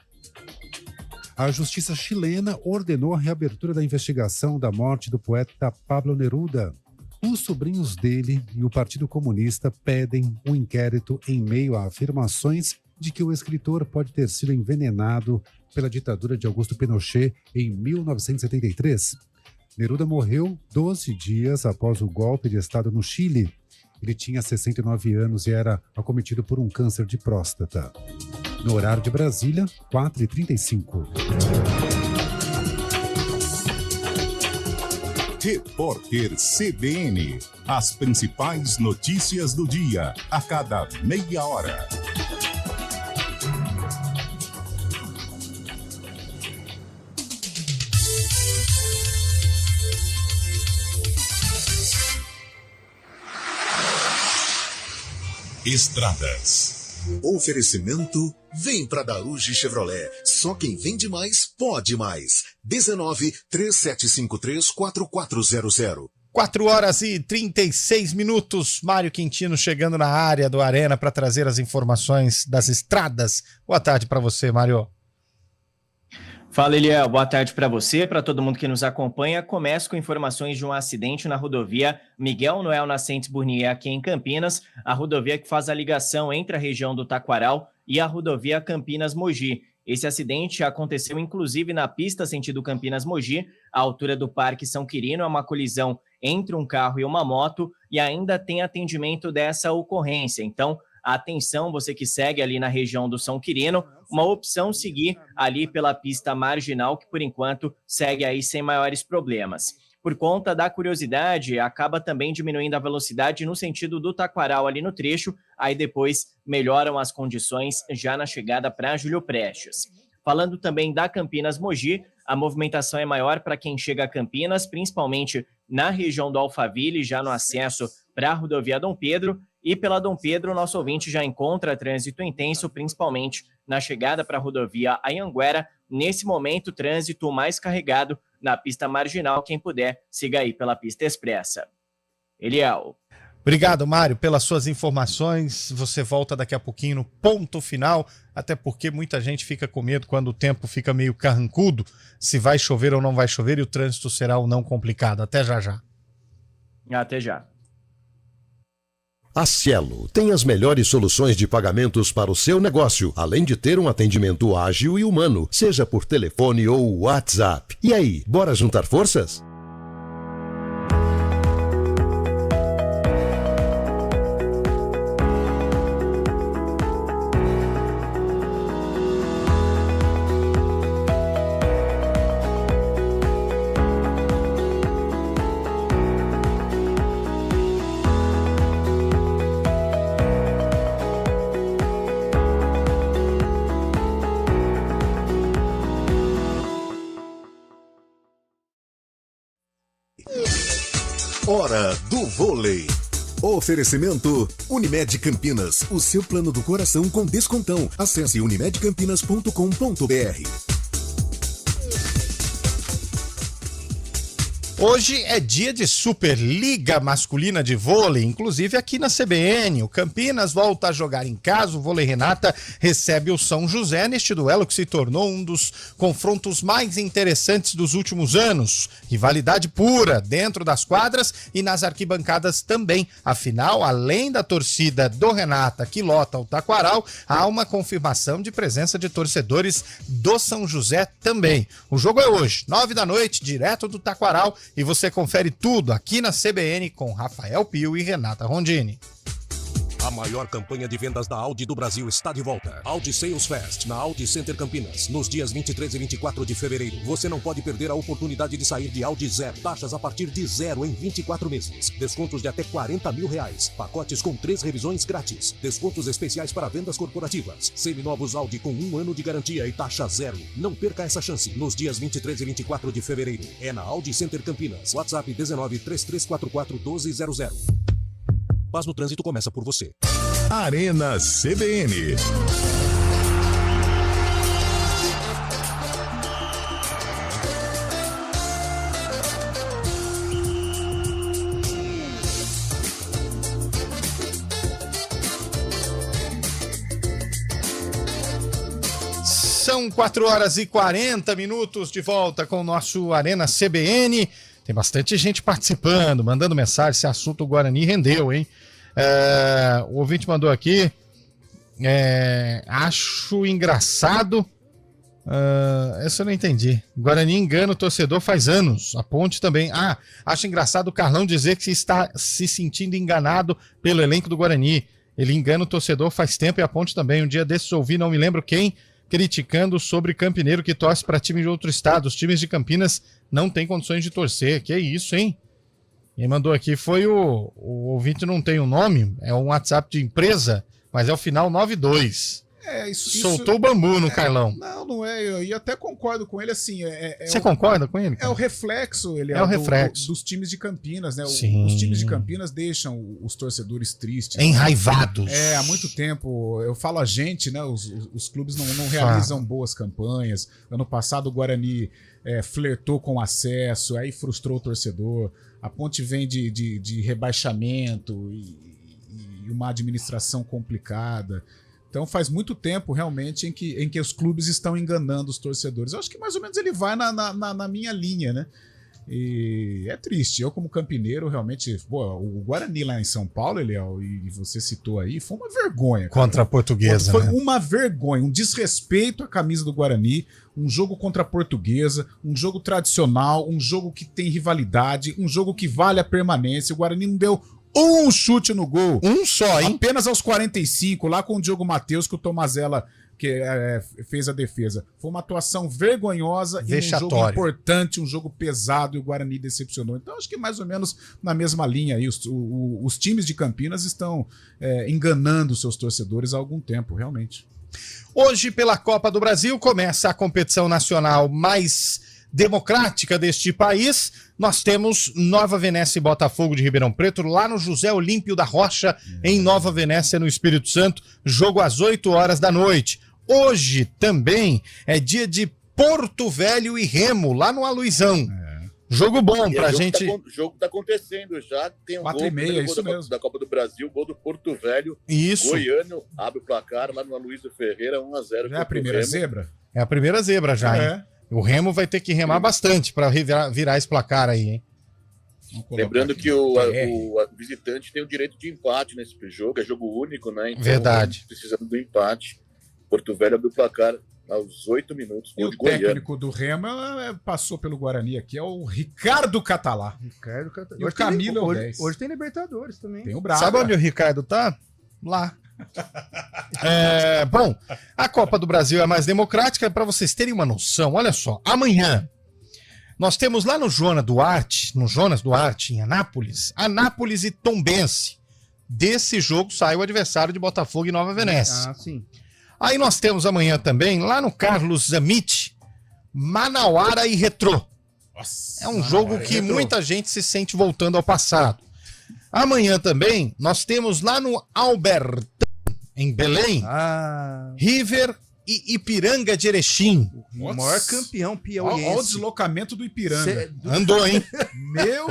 A justiça chilena ordenou a reabertura da investigação da morte do poeta Pablo Neruda. Os sobrinhos dele e o Partido Comunista pedem um inquérito em meio a afirmações de que o escritor pode ter sido envenenado pela ditadura de Augusto Pinochet em 1973. Neruda morreu 12 dias após o golpe de Estado no Chile. Ele tinha 69 anos e era acometido por um câncer de próstata. No horário de Brasília, 4h35. Repórter CBN. As principais notícias do dia, a cada meia hora. Estradas. Oferecimento: vem pra Daruge Chevrolet. Só quem vende mais, pode mais. 19-3753-4400. 4h36. Mário Quintino chegando na área do Arena para trazer as informações das estradas. Boa tarde para você, Mário. Fala, Eliel. Boa tarde para você, para todo mundo que nos acompanha. Começo com informações de um acidente na rodovia Miguel Noel Nascentes Burnier, aqui em Campinas, a rodovia que faz a ligação entre a região do Taquaral e a rodovia Campinas-Mogi. Esse acidente aconteceu inclusive na pista sentido Campinas-Mogi, à altura do Parque São Quirino. É uma colisão entre um carro e uma moto e ainda tem atendimento dessa ocorrência. Então, atenção, você que segue ali na região do São Quirino, uma opção seguir ali pela pista marginal, que por enquanto segue aí sem maiores problemas. Por conta da curiosidade, acaba também diminuindo a velocidade no sentido do Taquaral ali no trecho, aí depois melhoram as condições já na chegada para Júlio Prestes. Falando também da Campinas-Mogi, a movimentação é maior para quem chega a Campinas, principalmente na região do Alphaville, já no acesso para a rodovia Dom Pedro. E pela Dom Pedro, nosso ouvinte já encontra trânsito intenso, principalmente na chegada para a rodovia Anhanguera. Nesse momento, trânsito mais carregado na pista marginal. Quem puder, siga aí pela pista expressa. Eliel. Obrigado, Mário, pelas suas informações. Você volta daqui a pouquinho no ponto final, até porque muita gente fica com medo quando o tempo fica meio carrancudo, se vai chover ou não vai chover, e o trânsito será ou não complicado. Até já já. Até já. A Cielo tem as melhores soluções de pagamentos para o seu negócio, além de ter um atendimento ágil e humano, seja por telefone ou WhatsApp. E aí, bora juntar forças? Hora do vôlei. Oferecimento Unimed Campinas, o seu plano do coração com descontão. Acesse unimedcampinas.com.br. Hoje é dia de Superliga Masculina de Vôlei, inclusive aqui na CBN. O Campinas volta a jogar em casa, o Vôlei Renata recebe o São José neste duelo que se tornou um dos confrontos mais interessantes dos últimos anos. Rivalidade pura dentro das quadras e nas arquibancadas também. Afinal, além da torcida do Renata que lota o Taquaral, há uma confirmação de presença de torcedores do São José também. O jogo é hoje, 21h, direto do Taquaral. E você confere tudo aqui na CBN com Rafael Pio e Renata Rondini. A maior campanha de vendas da Audi do Brasil está de volta. Audi Sales Fest, na Audi Center Campinas, nos dias 23 e 24 de fevereiro. Você não pode perder a oportunidade de sair de Audi zero. Taxas a partir de zero em 24 meses. Descontos de até R$40 mil. Pacotes com 3 revisões grátis. Descontos especiais para vendas corporativas. Seminovos Audi com 1 ano de garantia e taxa zero. Não perca essa chance nos dias 23 e 24 de fevereiro. É na Audi Center Campinas. WhatsApp 19 3344 1200. Paz no trânsito começa por você. Arena CBN. São 4h40 de volta com o nosso Arena CBN. Tem bastante gente participando, mandando mensagem. Esse assunto Guarani rendeu, hein? O ouvinte mandou aqui. Acho engraçado. Essa eu não entendi. Guarani engana o torcedor faz anos. A Ponte também. Acho engraçado o Carlão dizer que está se sentindo enganado pelo elenco do Guarani. Ele engana o torcedor faz tempo e a Ponte também. Um dia desses ouvi, não me lembro quem, criticando sobre Campineiro que torce para time de outro estado. Os times de Campinas não têm condições de torcer. Que isso, hein? Quem mandou aqui foi o ouvinte, não tem o nome, é um WhatsApp de empresa, mas é o final 92. Soltou o bambu no Carlão. Não é, eu até concordo com ele, assim. Você concorda com ele? É o reflexo, dos times de Campinas, né? Os times de Campinas deixam os torcedores tristes. Enraivados. Há muito tempo, eu falo a gente, né? Os clubes não realizam boas campanhas. Ano passado o Guarani flertou com acesso, aí frustrou o torcedor. A Ponte vem de rebaixamento e uma administração complicada. Então faz muito tempo realmente em que os clubes estão enganando os torcedores. Eu acho que mais ou menos ele vai na minha linha, né? E é triste. Eu como campineiro realmente... o Guarani lá em São Paulo, Eliel, e você citou aí, foi uma vergonha. Contra a Portuguesa. Foi uma vergonha, um desrespeito à camisa do Guarani, um jogo contra a Portuguesa, um jogo tradicional, um jogo que tem rivalidade, um jogo que vale a permanência. O Guarani não deu um chute no gol. Um só, hein? Apenas aos 45, lá com o Diogo Matheus, que o Tomazella fez a defesa. Foi uma atuação vergonhosa e um jogo importante, um jogo pesado, e o Guarani decepcionou. Então acho que mais ou menos na mesma linha aí, os times de Campinas estão enganando seus torcedores há algum tempo, realmente. Hoje, pela Copa do Brasil, começa a competição nacional mais democrática deste país. Nós temos Nova Venécia e Botafogo de Ribeirão Preto, lá no José Olímpio da Rocha, em Nova Venécia, no Espírito Santo, jogo às 8 horas da noite. Hoje também é dia de Porto Velho e Remo, lá no Aluizão. Jogo bom pra gente. O jogo tá acontecendo já. Tem um gol da Copa do Brasil, gol do Porto Velho. Isso. Goiano abre o placar lá no Aloysio Ferreira, 1-0. Já é a primeira zebra? É a primeira zebra já, hein? O Remo vai ter que remar bastante para virar esse placar aí, hein? Lembrando que o visitante tem o direito de empate nesse jogo, é jogo único, né? Então, verdade. Precisando do empate. Porto Velho abriu o placar aos 8 minutos. E o técnico do Remo passou pelo Guarani aqui, é o Ricardo Catalá. E o Camilo é o 10. Hoje tem Libertadores também. Tem o Braga. Sabe onde o Ricardo tá? Lá. Bom, a Copa do Brasil é mais democrática, para vocês terem uma noção. Olha só, amanhã nós temos lá no Jonas Duarte, em Anápolis e Tombense. Desse jogo sai o adversário de Botafogo e Nova Venécia. Sim. Aí nós temos amanhã também, lá no Carlos Zamit, Manauara e Retrô. É um jogo que muita gente se sente voltando ao passado. Amanhã também nós temos lá no Albertão, em Belém, River e Ipiranga de Erechim. O maior campeão piauiense. Olha o deslocamento do Ipiranga. Andou, hein? Meu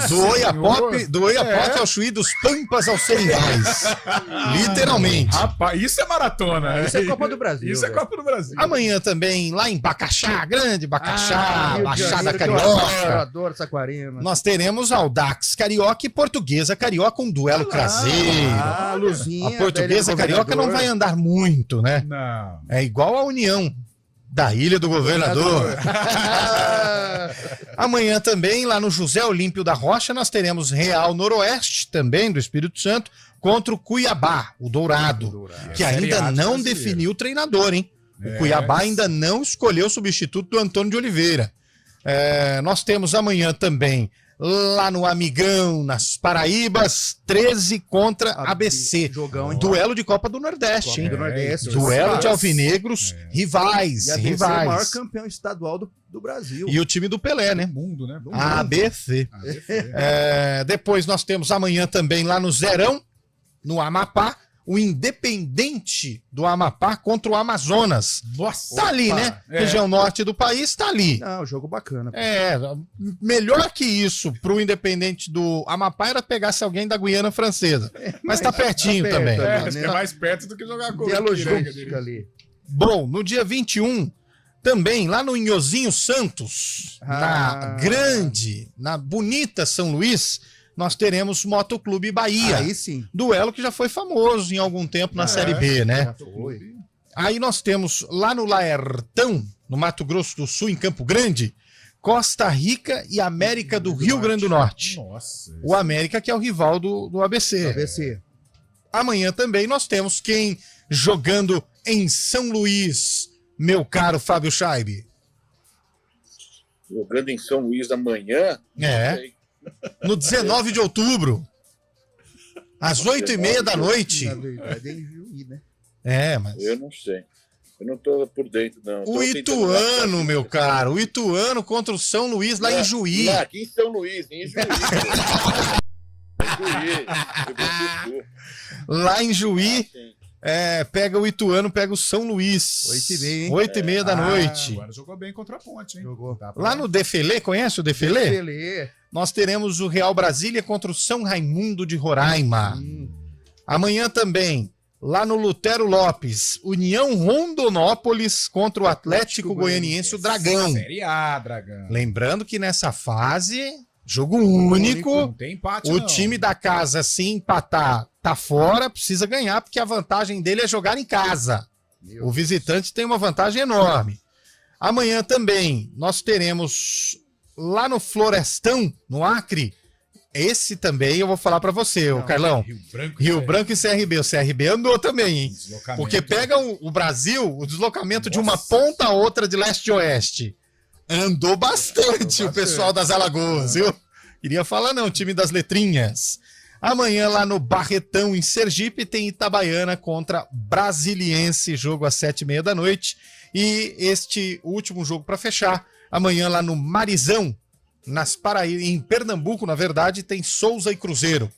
do Oiapoque ao Chuí, dos Pampas aos Seringais. Literalmente. Rapaz, isso é maratona. Isso é Copa do Brasil. Isso é Copa do Brasil. Amanhã também, lá em Bacaxá, grande Bacaxá, Baixada Carioca. Eu adoro Saquarema. Nós teremos Audax Carioca e Portuguesa Carioca, um duelo caseiro. Luzinha. A Portuguesa Carioca não vai andar muito, né? Não. É igual a União da Ilha do Governador. Amanhã também, lá no José Olímpio da Rocha, nós teremos Real Noroeste, também do Espírito Santo, contra o Cuiabá, o Dourado, que ainda não definiu o treinador, hein? O Cuiabá ainda não escolheu o substituto do Antônio de Oliveira. Nós temos amanhã também, lá no Amigão, nas Paraíbas, 13 contra ABC. Jogão, hein? Duelo de Copa do Nordeste, hein? Do Nordeste. Duelo de alvinegros, rivais. E ABC é o rivais. maior campeão estadual do Brasil. E o time do Pelé, né? Mundo, né? ABC. Depois nós temos amanhã também lá no Zerão, no Amapá, o Independente do Amapá contra o Amazonas. Nossa! Tá ali, né? Região norte do país, tá ali. Não, jogo bacana. Melhor que isso pro Independente do Amapá era pegar-se alguém da Guiana Francesa. Mas tá pertinho também. Acho que é mais perto do que jogar com o ali. Bom, no dia 21, também lá no Inhozinho Santos, na bonita São Luís, nós teremos Motoclube Bahia. Aí sim. Duelo que já foi famoso em algum tempo na Série B, né? Aí nós temos lá no Laertão, no Mato Grosso do Sul, em Campo Grande, Costa Rica e América do Rio Grande do Norte. Nossa. O América que é o rival do ABC. Amanhã também nós temos quem jogando em São Luís, meu caro Fábio Scheibe. Jogando em São Luís amanhã? No 19 de outubro, às 8h30 da noite. Na verdade, é em Juí, né? Mas... Eu não sei. Eu não tô por dentro, não. O Ituano, meu caro. O Ituano contra o São Luís lá em Juí. Aqui em São Luís, em Juí. Lá em Juí. Pega o Ituano, pega o São Luís. 8h30 da noite. Agora jogou bem contra a Ponte, hein? Lá no Defilê, conhece o Defilê? Defilê. Nós teremos o Real Brasília contra o São Raimundo de Roraima. Amanhã também, lá no Lutero Lopes, União Rondonópolis contra o Atlético Goianiense, o Dragão. Série A, Dragão. Lembrando que nessa fase, jogo único. Não tem empate, o time da casa, se empatar, tá fora, precisa ganhar, porque a vantagem dele é jogar em casa. O visitante tem uma vantagem enorme. Amanhã também nós teremos lá no Florestão, no Acre. Esse também eu vou falar pra você, Carlão. Rio Branco e CRB. O CRB andou também, hein? Porque pega o Brasil, o deslocamento de uma ponta a outra de leste a oeste. Andou bastante o pessoal das Alagoas, viu? Queria falar não, time das letrinhas. Amanhã lá no Barretão, em Sergipe, tem Itabaiana contra Brasiliense, jogo às 7h30 da noite. E este último jogo para fechar, amanhã lá no Marizão, nas Paraíba, em Pernambuco, na verdade, tem Souza e Cruzeiro.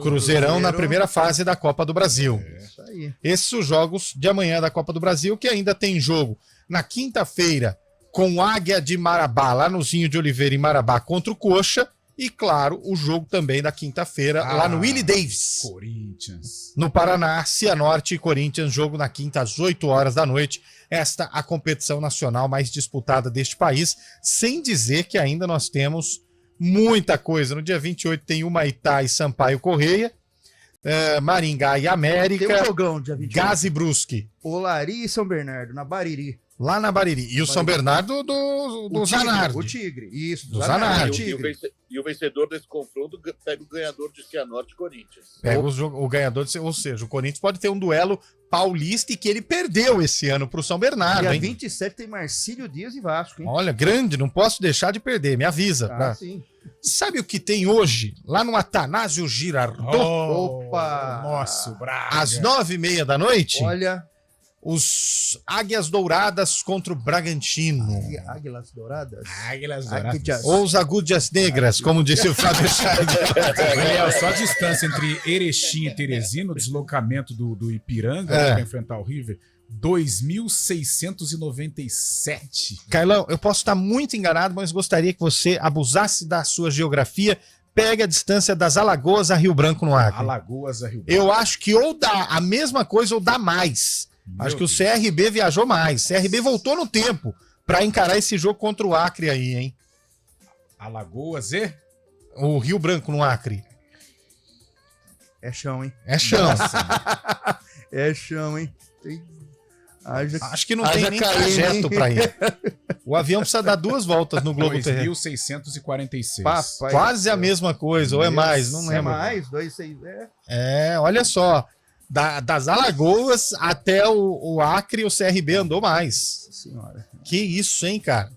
Cruzeirão na primeira fase da Copa do Brasil. Isso aí. Esses são os jogos de amanhã da Copa do Brasil, que ainda tem jogo na quinta-feira com Águia de Marabá, lá no Zinho de Oliveira, em Marabá, contra o Coxa. E, claro, o jogo também da quinta-feira, lá no Willie Davis. Corinthians. No Paraná, Cianorte e Corinthians, jogo na quinta às 8h da noite. Esta a competição nacional mais disputada deste país, sem dizer que ainda nós temos muita coisa. No dia 28 tem Humaitá e Sampaio Correia, Maringá e América, tem um jogão dia 28. Gás e Brusque. Olari e São Bernardo, na Bariri. Lá na Bariri. E o São Bernardo do Zanardi. O Tigre, isso. Do Zanardi. E o vencedor desse confronto pega o ganhador de Cianorte e Corinthians. Pega o ganhador, ou seja, o Corinthians pode ter um duelo paulista e que ele perdeu esse ano pro São Bernardo, Dia hein? 27 tem Marcílio Dias e Vasco, hein? Olha, grande, não posso deixar de perder, me avisa. Sim. Sabe o que tem hoje, lá no Atanásio Girardot? Opa! Nossa, Braga. Às 9h30 da noite? Olha... Os Águias Douradas contra o Bragantino. Águias Douradas? Águias Douradas. Ou os Agúdias Negras, como disse o Fábio Scheibe. Só a distância entre Erechim e Teresina, o deslocamento do Ipiranga para enfrentar o River, 2.697. Carlão, eu posso estar muito enganado, mas gostaria que você abusasse da sua geografia. Pega a distância das Alagoas a Rio Branco no Acre. Alagoas a Rio Branco. Eu acho que ou dá a mesma coisa ou dá mais. Acho que o CRB viajou mais. CRB voltou no tempo para encarar esse jogo contra o Acre aí, hein? Alagoas e? O Rio Branco no Acre. É chão, hein? É chão. É chão, hein? Acho que não tem nem trajeto para ir. O avião precisa dar 2 voltas no globo terrestre. 2.646. Quase a mesma coisa, ou é mais, não lembro. É mais, 2,6. Olha só. Das Alagoas até o Acre, o CRB andou mais. Nossa senhora. Que isso, hein, cara?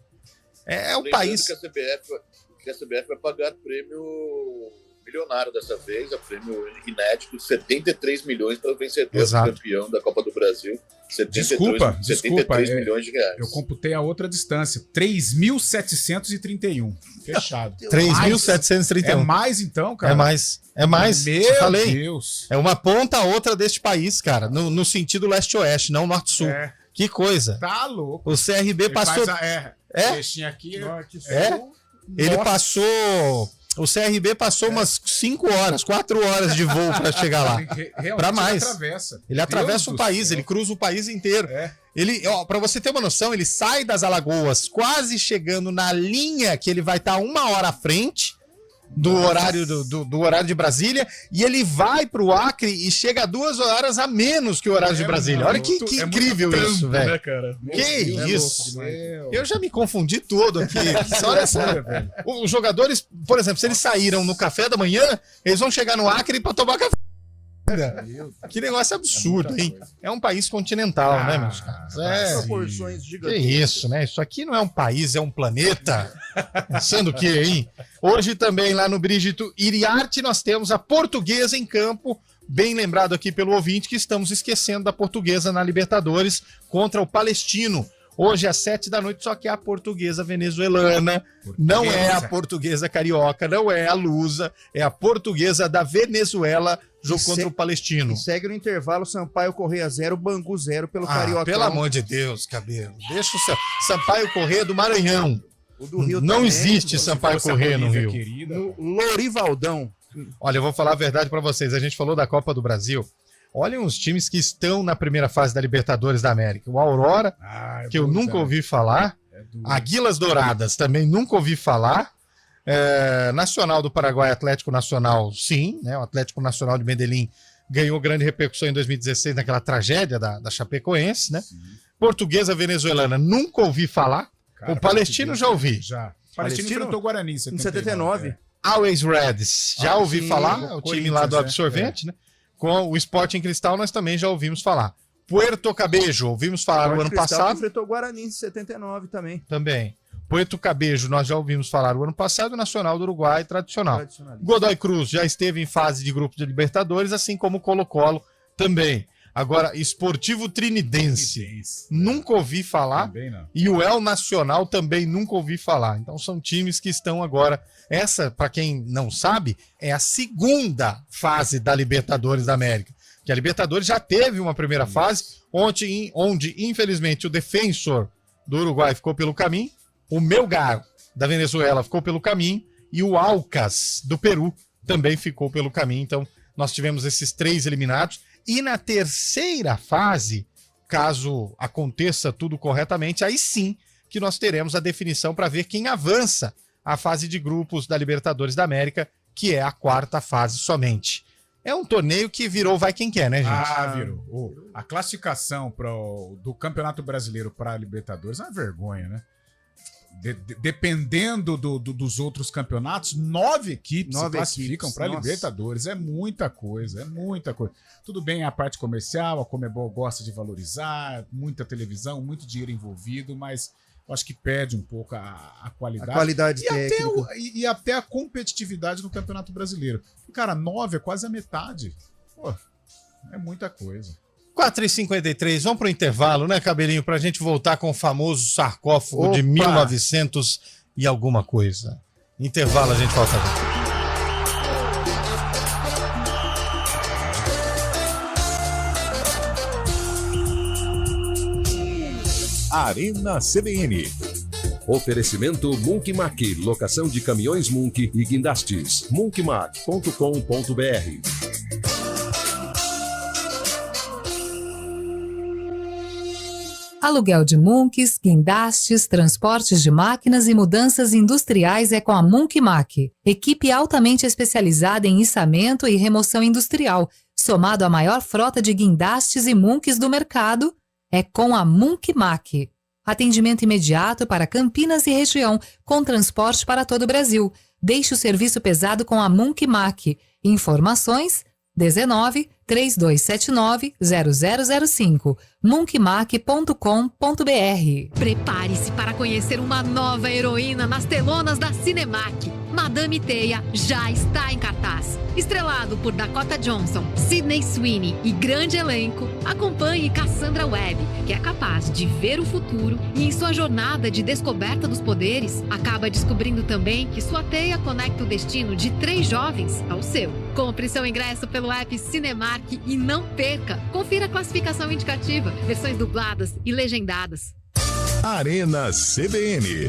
É o país... Que a CBF vai pagar prêmio milionário dessa vez, é prêmio inédito de 73 milhões para o vencedor, campeão da Copa do Brasil. 73 milhões de reais. Eu computei a outra distância, 3.731. Fechado. 3.731. É mais então, cara? É mais. Meu falei. Deus. É uma ponta a outra deste país, cara, no sentido leste-oeste, não norte-sul. Que coisa. Tá louco. O CRB passou... Aqui, Ele passou... O CRB passou umas 5 horas, 4 horas de voo para chegar lá. Para mais. Ele atravessa o país, ele cruza o país inteiro. Para você ter uma noção, ele sai das Alagoas quase chegando na linha que ele vai estar 1 hora à frente do horário do horário de Brasília, e ele vai pro Acre e chega a 2 horas a menos que o horário de Brasília. Olha que incrível isso, velho. Que isso? Eu já me confundi todo aqui. Olha essa. Os jogadores, por exemplo, se eles saíram no café da manhã, eles vão chegar no Acre para tomar café. Que negócio absurdo, hein? É um país continental, né, meus caras? Proporções gigantescas. Que isso, né? Isso aqui não é um país, é um planeta. Pensando o quê, hein? Hoje também lá no Brígido Iriarte nós temos a Portuguesa em campo. Bem lembrado aqui pelo ouvinte que estamos esquecendo da Portuguesa na Libertadores contra o Palestino. Hoje às 7 da noite, só que é a Portuguesa venezuelana, não é a Portuguesa carioca, não é a lusa, é a Portuguesa da Venezuela, jogo contra o Palestino. E segue no intervalo Sampaio Corrêa 0, Bangu 0 pelo Carioca. Pelo amor de Deus, Cabelo. Deixa o Sampaio Corrêa do Maranhão. O do Rio não também, existe Sampaio Corrêa no Rio. No Lorivaldão. Olha, eu vou falar a verdade para vocês. A gente falou da Copa do Brasil. Olhem os times que estão na primeira fase da Libertadores da América. O Aurora, que eu nunca ouvi falar. Águilas Douradas, também nunca ouvi falar. Nacional do Paraguai, Atlético Nacional, sim. Né? O Atlético Nacional de Medellín ganhou grande repercussão em 2016 naquela tragédia da Chapecoense. Né? Portuguesa Venezuelana, nunca ouvi falar. Cara, o Palestino já ouvi. O Palestino enfrentou o Guarani em 79. Always Reds, já ouvi falar. O time lá do Absorvente, né? Com o Sporting Cristal, nós também já ouvimos falar. Puerto Cabello, ouvimos falar o ano passado. Enfrentou o Guarani em 79 também. Puerto Cabello, nós já ouvimos falar o ano passado. Nacional do Uruguai, tradicional. Godoy Cruz já esteve em fase de grupo de Libertadores, assim como o Colo-Colo também. Agora, Esportivo Trinidense, nunca ouvi falar. E o El Nacional também nunca ouvi falar. Então são times que estão agora... Essa, para quem não sabe, é a segunda fase da Libertadores da América. Que a Libertadores já teve uma primeira fase, onde infelizmente, o Defensor do Uruguai ficou pelo caminho, o Melgar da Venezuela ficou pelo caminho e o Alcas do Peru também ficou pelo caminho. Então, nós tivemos esses 3 eliminados. E na terceira fase, caso aconteça tudo corretamente, aí sim que nós teremos a definição para ver quem avança a fase de grupos da Libertadores da América, que é a 4ª fase somente. É um torneio que virou vai quem quer, né, gente? Virou. A classificação do Campeonato Brasileiro para a Libertadores é uma vergonha, né? Dependendo dos outros campeonatos, 9 equipes se classificam para a Libertadores. É muita coisa, Tudo bem a parte comercial, a Conmebol gosta de valorizar, muita televisão, muito dinheiro envolvido, mas eu acho que perde um pouco a qualidade. A qualidade técnica. E até a competitividade no Campeonato Brasileiro. Cara, 9 é quase a metade. Pô, é muita coisa. 4h53, vamos pro intervalo, né, Cabelinho? Pra gente voltar com o famoso sarcófago de 1900 e alguma coisa. Intervalo, a gente volta agora. Arena CBN. Oferecimento Munkmac, locação de caminhões Munk e guindastes. munkmac.com.br. Aluguel de Munks, guindastes, transportes de máquinas e mudanças industriais é com a Munkmac. Equipe altamente especializada em içamento e remoção industrial, somado à maior frota de guindastes e Munks do mercado, é com a Munkmac. Atendimento imediato para Campinas e região, com transporte para todo o Brasil. Deixe o serviço pesado com a Munkmac. Informações 19 3279 0005 munkmac.com.br. Prepare-se para conhecer uma nova heroína nas telonas da Cinemark. Madame Teia já está em cartaz. Estrelado por Dakota Johnson, Sydney Sweeney e grande elenco, acompanhe Cassandra Webb, que é capaz de ver o futuro e, em sua jornada de descoberta dos poderes, acaba descobrindo também que sua teia conecta o destino de 3 jovens ao seu. Compre seu ingresso pelo app Cinemark e não perca! Confira a classificação indicativa, versões dubladas e legendadas. Arena CBN.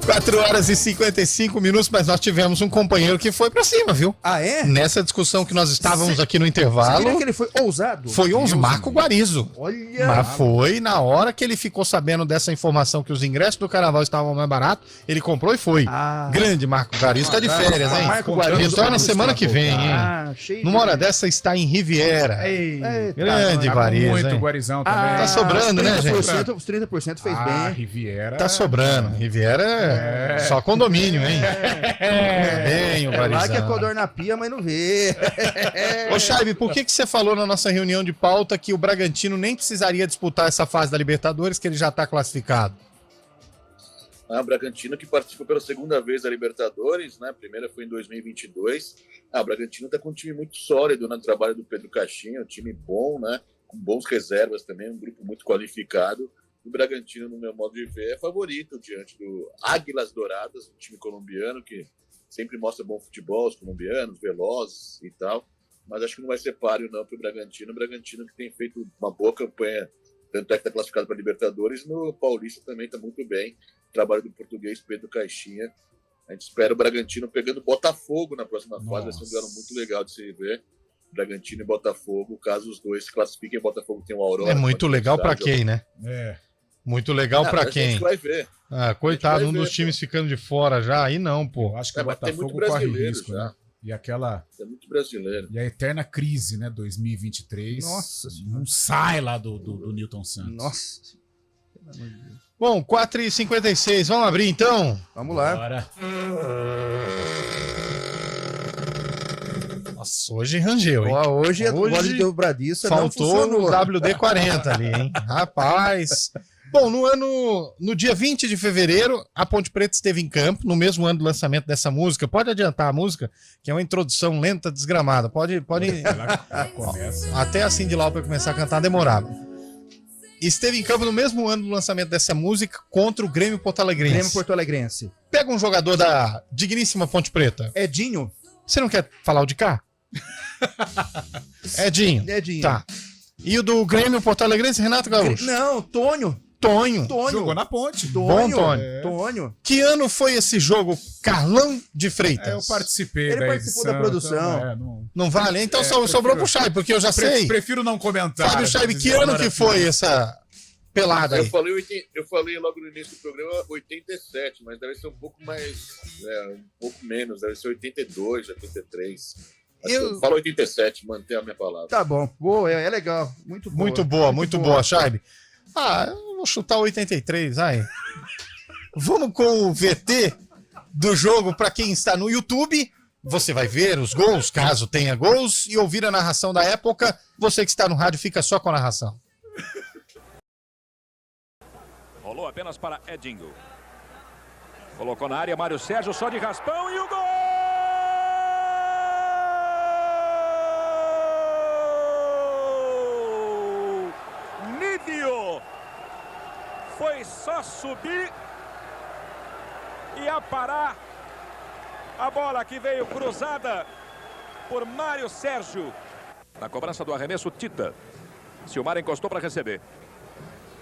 Quatro horas e 55 minutos, mas nós tivemos um companheiro que foi pra cima, viu? Ah, é? Nessa discussão que nós estávamos aqui no intervalo. Você diria que ele foi ousado? Foi ousado, Marco Guarizo. Olha! Mas foi na hora que ele ficou sabendo dessa informação que os ingressos do carnaval estavam mais baratos, ele comprou e foi. Grande Marco Guarizo, tá de férias, hein? Marco Guarizo retorna semana que vem, hein? Numa hora dessa está em Riviera. Grande Guarizo, muito hein? Guarizão também. Tá sobrando, né, gente? Os 30% fez bem. Riviera. Tá sobrando. Riviera é só condomínio, hein? Bem, o Guarizão. Lá que é codor na pia, mas não vê. Ô, Chaibe, por que você falou na nossa reunião de pauta que o Bragantino nem precisaria disputar essa fase da Libertadores, que ele já está classificado? O Bragantino que participa pela segunda vez da Libertadores, né? A primeira foi em 2022. O Bragantino está com um time muito sólido, né? No trabalho do Pedro Caixinha, um time bom, né? Com bons reservas também, um grupo muito qualificado. O Bragantino, no meu modo de ver, é favorito diante do Águilas Douradas, um time colombiano que sempre mostra bom futebol, os colombianos, velozes e tal. Mas acho que não vai ser páreo não para o Bragantino. O Bragantino que tem feito uma boa campanha, tanto é que está classificado para a Libertadores, no Paulista também está muito bem. O trabalho do português Pedro Caixinha. A gente espera o Bragantino pegando Botafogo na próxima fase. Vai ser um duelo muito legal de se ver. Bragantino e Botafogo, caso os dois se classifiquem, Botafogo tem uma Aurora. É muito legal para quem, né? Muito legal pra quem? A gente vai ver. Coitado, um dos times ficando de fora já, aí não, pô. Eu acho que o Botafogo corre risco, já. Né? E aquela... É muito brasileiro. E a eterna crise, né, 2023. Nossa senhora. Não sai lá do Newton Santos. Nossa. Bom, 4h56, vamos abrir então? Vamos lá. Bora. Nossa, hoje rangeu, hein? Hoje o gole de dobradiça faltou no WD-40 ali, hein? Rapaz... Bom, no dia 20 de fevereiro, a Ponte Preta esteve em campo, no mesmo ano do lançamento dessa música. Pode adiantar a música, que é uma introdução lenta, desgramada. Pode... Até a Cyndi Lauper começar a cantar demorava. Esteve em campo no mesmo ano do lançamento dessa música contra o Grêmio Porto Alegrense. Grêmio Porto Alegrense. Pega um jogador da digníssima Ponte Preta. Edinho. Você não quer falar o de cá? Edinho. Tá. E o do Grêmio Porto Alegrense, Renato Gaúcho? Não, Tonho. Jogou na Ponte. Bom, Tonho. Que ano foi esse jogo, Carlão de Freitas? Eu participei. Ele participou da produção. Então, não vale? Então sobrou pro Chay, porque eu já sei. Prefiro não comentar. Fábio Chay, que ano que foi essa pelada aí? Eu falei logo no início do programa 87, mas deve ser um pouco mais, um pouco menos, deve ser 82, 83. Eu falo 87, manter a minha palavra. Tá bom, boa, é legal, muito boa. Muito boa, Chay. Eu vou chutar 83, aí. Vamos com o VT do jogo para quem está no YouTube. Você vai ver os gols, caso tenha gols, e ouvir a narração da época. Você que está no rádio fica só com a narração. Rolou apenas para Edinho. Colocou na área Mário Sérgio, só de raspão e o gol! Foi só subir e aparar a bola que veio cruzada por Mário Sérgio. Na cobrança do arremesso, Tita. Silmar encostou para receber.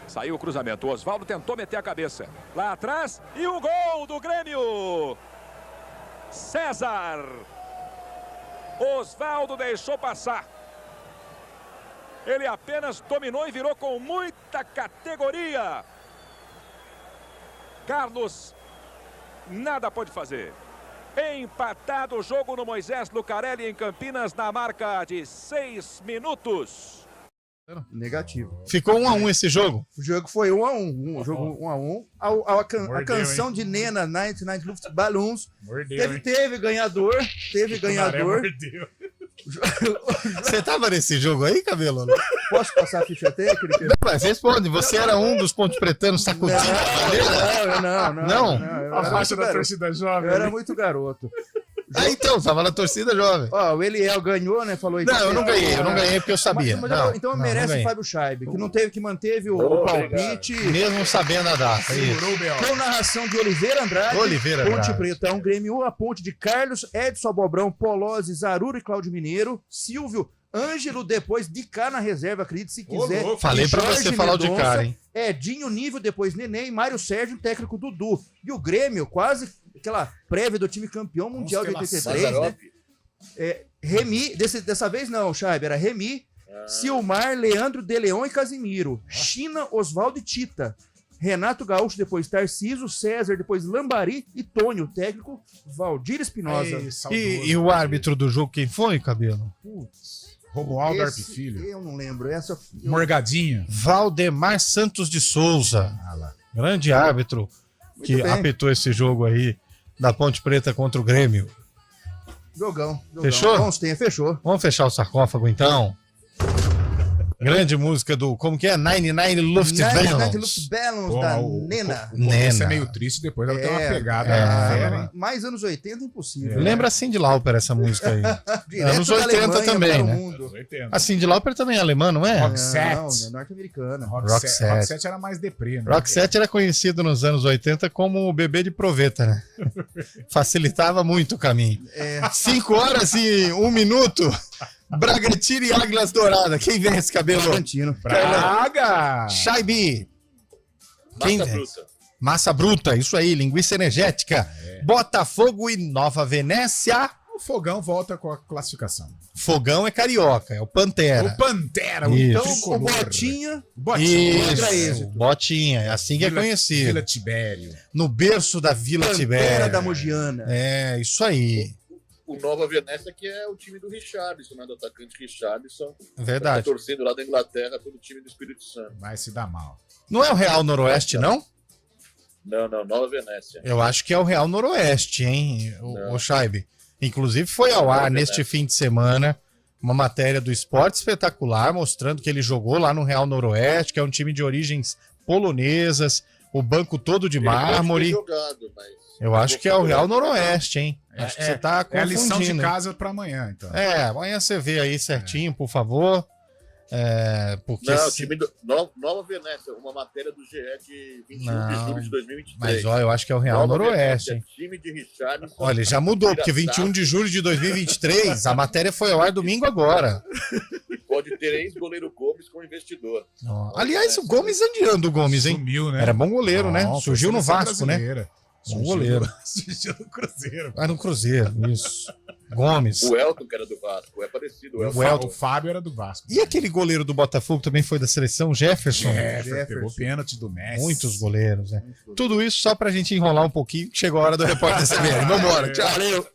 Saiu o cruzamento. O Osvaldo tentou meter a cabeça. Lá atrás e o gol do Grêmio. César. Osvaldo deixou passar. Ele apenas dominou e virou com muita categoria. Carlos nada pode fazer. Empatado o jogo no Moisés Lucarelli em Campinas na marca de 6 minutos. Negativo. Ficou 1-1 esse jogo? O jogo foi 1-1. O jogo 1-1. A canção de Nena, 99 Luftballons. Teve ganhador. Você tava nesse jogo aí, Cabelo? Posso passar a ficha técnica? Não, mas responde. Você era um dos pontos pretanos sacudindo a bandeira? Não. A faixa da torcida jovem. Eu era muito garoto. Então, tava na torcida jovem. Ó, o Eliel ganhou, né? Falou. Não, eu não ganhei porque eu sabia. Então merece o Fábio Scheibe, que manteve o palpite. Mesmo sabendo a data. Com narração de Oliveira Andrade. Ponte Preta, um Grêmio, a ponte de Carlos, Edson Abobrão, Polozzi, Zaruro e Cláudio Mineiro, Silvio, Ângelo, depois de cá na reserva, acredite se quiser. Falei pra você falar o de cara, hein? Edinho, Nível, depois Neném, Mário Sérgio, técnico Dudu. E o Grêmio, quase aquela prévia do time campeão mundial de 83, né? Remy, dessa vez não, Scheibe, era Remy, Silmar, Leandro, De Leon e Casimiro. China, Oswaldo e Tita. Renato Gaúcho, depois Tarcísio, César, depois Lambari e Tônio, técnico Valdir Espinosa. E o árbitro do jogo, quem foi, Cabelo? Romualdo Arpe Filho. Eu não lembro. Morgadinho. Valdemar Santos de Souza. Grande árbitro que apitou esse jogo aí da Ponte Preta contra o Grêmio. Jogão. Fechou? Fechou. Vamos fechar o sarcófago, então. Grande música do... Como que é? 99 Luftballons. 99 Luftballons da Nena. Isso é meio triste, depois ela tem uma pegada. Mais anos 80 impossível. Lembra a Cyndi Lauper essa música aí. Anos 80 também, né? A Cyndi Lauper também é alemã, não é? Roxette. Não, norte-americana. Roxette era mais deprê, né? Roxette era conhecido nos anos 80 como o bebê de proveta, né? Facilitava muito o caminho. 5 horas e 1 minuto. Bragantino e Águilas Dourada. Quem vence, Cabelo? Bragantino. Braga! Scheibe. Quem Massa vence? bruta. Massa bruta, isso aí, linguiça energética. Botafogo e Nova Venécia. O Fogão volta com a classificação. Fogão é carioca, é o Pantera. O Pantera, Isso. Então, o Botinha. Isso, Botinha, é assim que é conhecido. Vila Tibério. No berço da Vila Pantera Tibério. da Mogiana. É, isso aí. O Nova Venécia, que é o time do Richarlison, né? Do atacante Richarlison. Verdade. Tá torcendo lá da Inglaterra pelo time do Espírito Santo. Vai se dar mal. Não é o Real Noroeste, não? Não, Nova Venécia. Eu acho que é o Real Noroeste, hein, o Scheibe. Inclusive foi ao ar neste fim de semana uma matéria do Esporte Espetacular mostrando que ele jogou lá no Real Noroeste, que é um time de origens polonesas, o banco todo de mármore. Eu acho que é o Real Noroeste, hein? Acho que você tá confundindo. É a lição de casa para amanhã, então. Amanhã você vê aí certinho, por favor. Porque não, o time do Nova Venécia, uma matéria do GE de 21 de julho de 2023. Mas olha, eu acho que é o Real Noroeste, hein? Time de Richarlison. Olha, já mudou, porque 21 de julho de 2023, a matéria foi ao ar domingo agora. E pode ter ex-goleiro Gomes como investidor. Aliás, o Gomes anda o Gomes, hein? Sumiu, né? Era bom goleiro, né? Surgiu no Vasco, brasileira. Né? Bom goleiro. Surgiu no Cruzeiro. No Cruzeiro, isso. Gomes. O Elton, que era do Vasco, é parecido. O Fábio era do Vasco. E aquele goleiro do Botafogo também foi da seleção, Jefferson? Pegou pênalti do Messi. Muitos goleiros, né? Tudo isso só pra gente enrolar um pouquinho. Chegou a hora do Repórter CBN. Vambora, tchau. Valeu.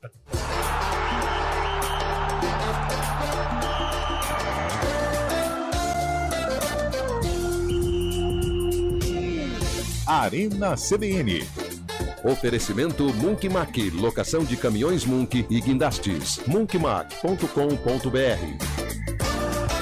Arena CBN. Oferecimento Munk Mac, locação de caminhões Munk e guindastes. Munkmac.com.br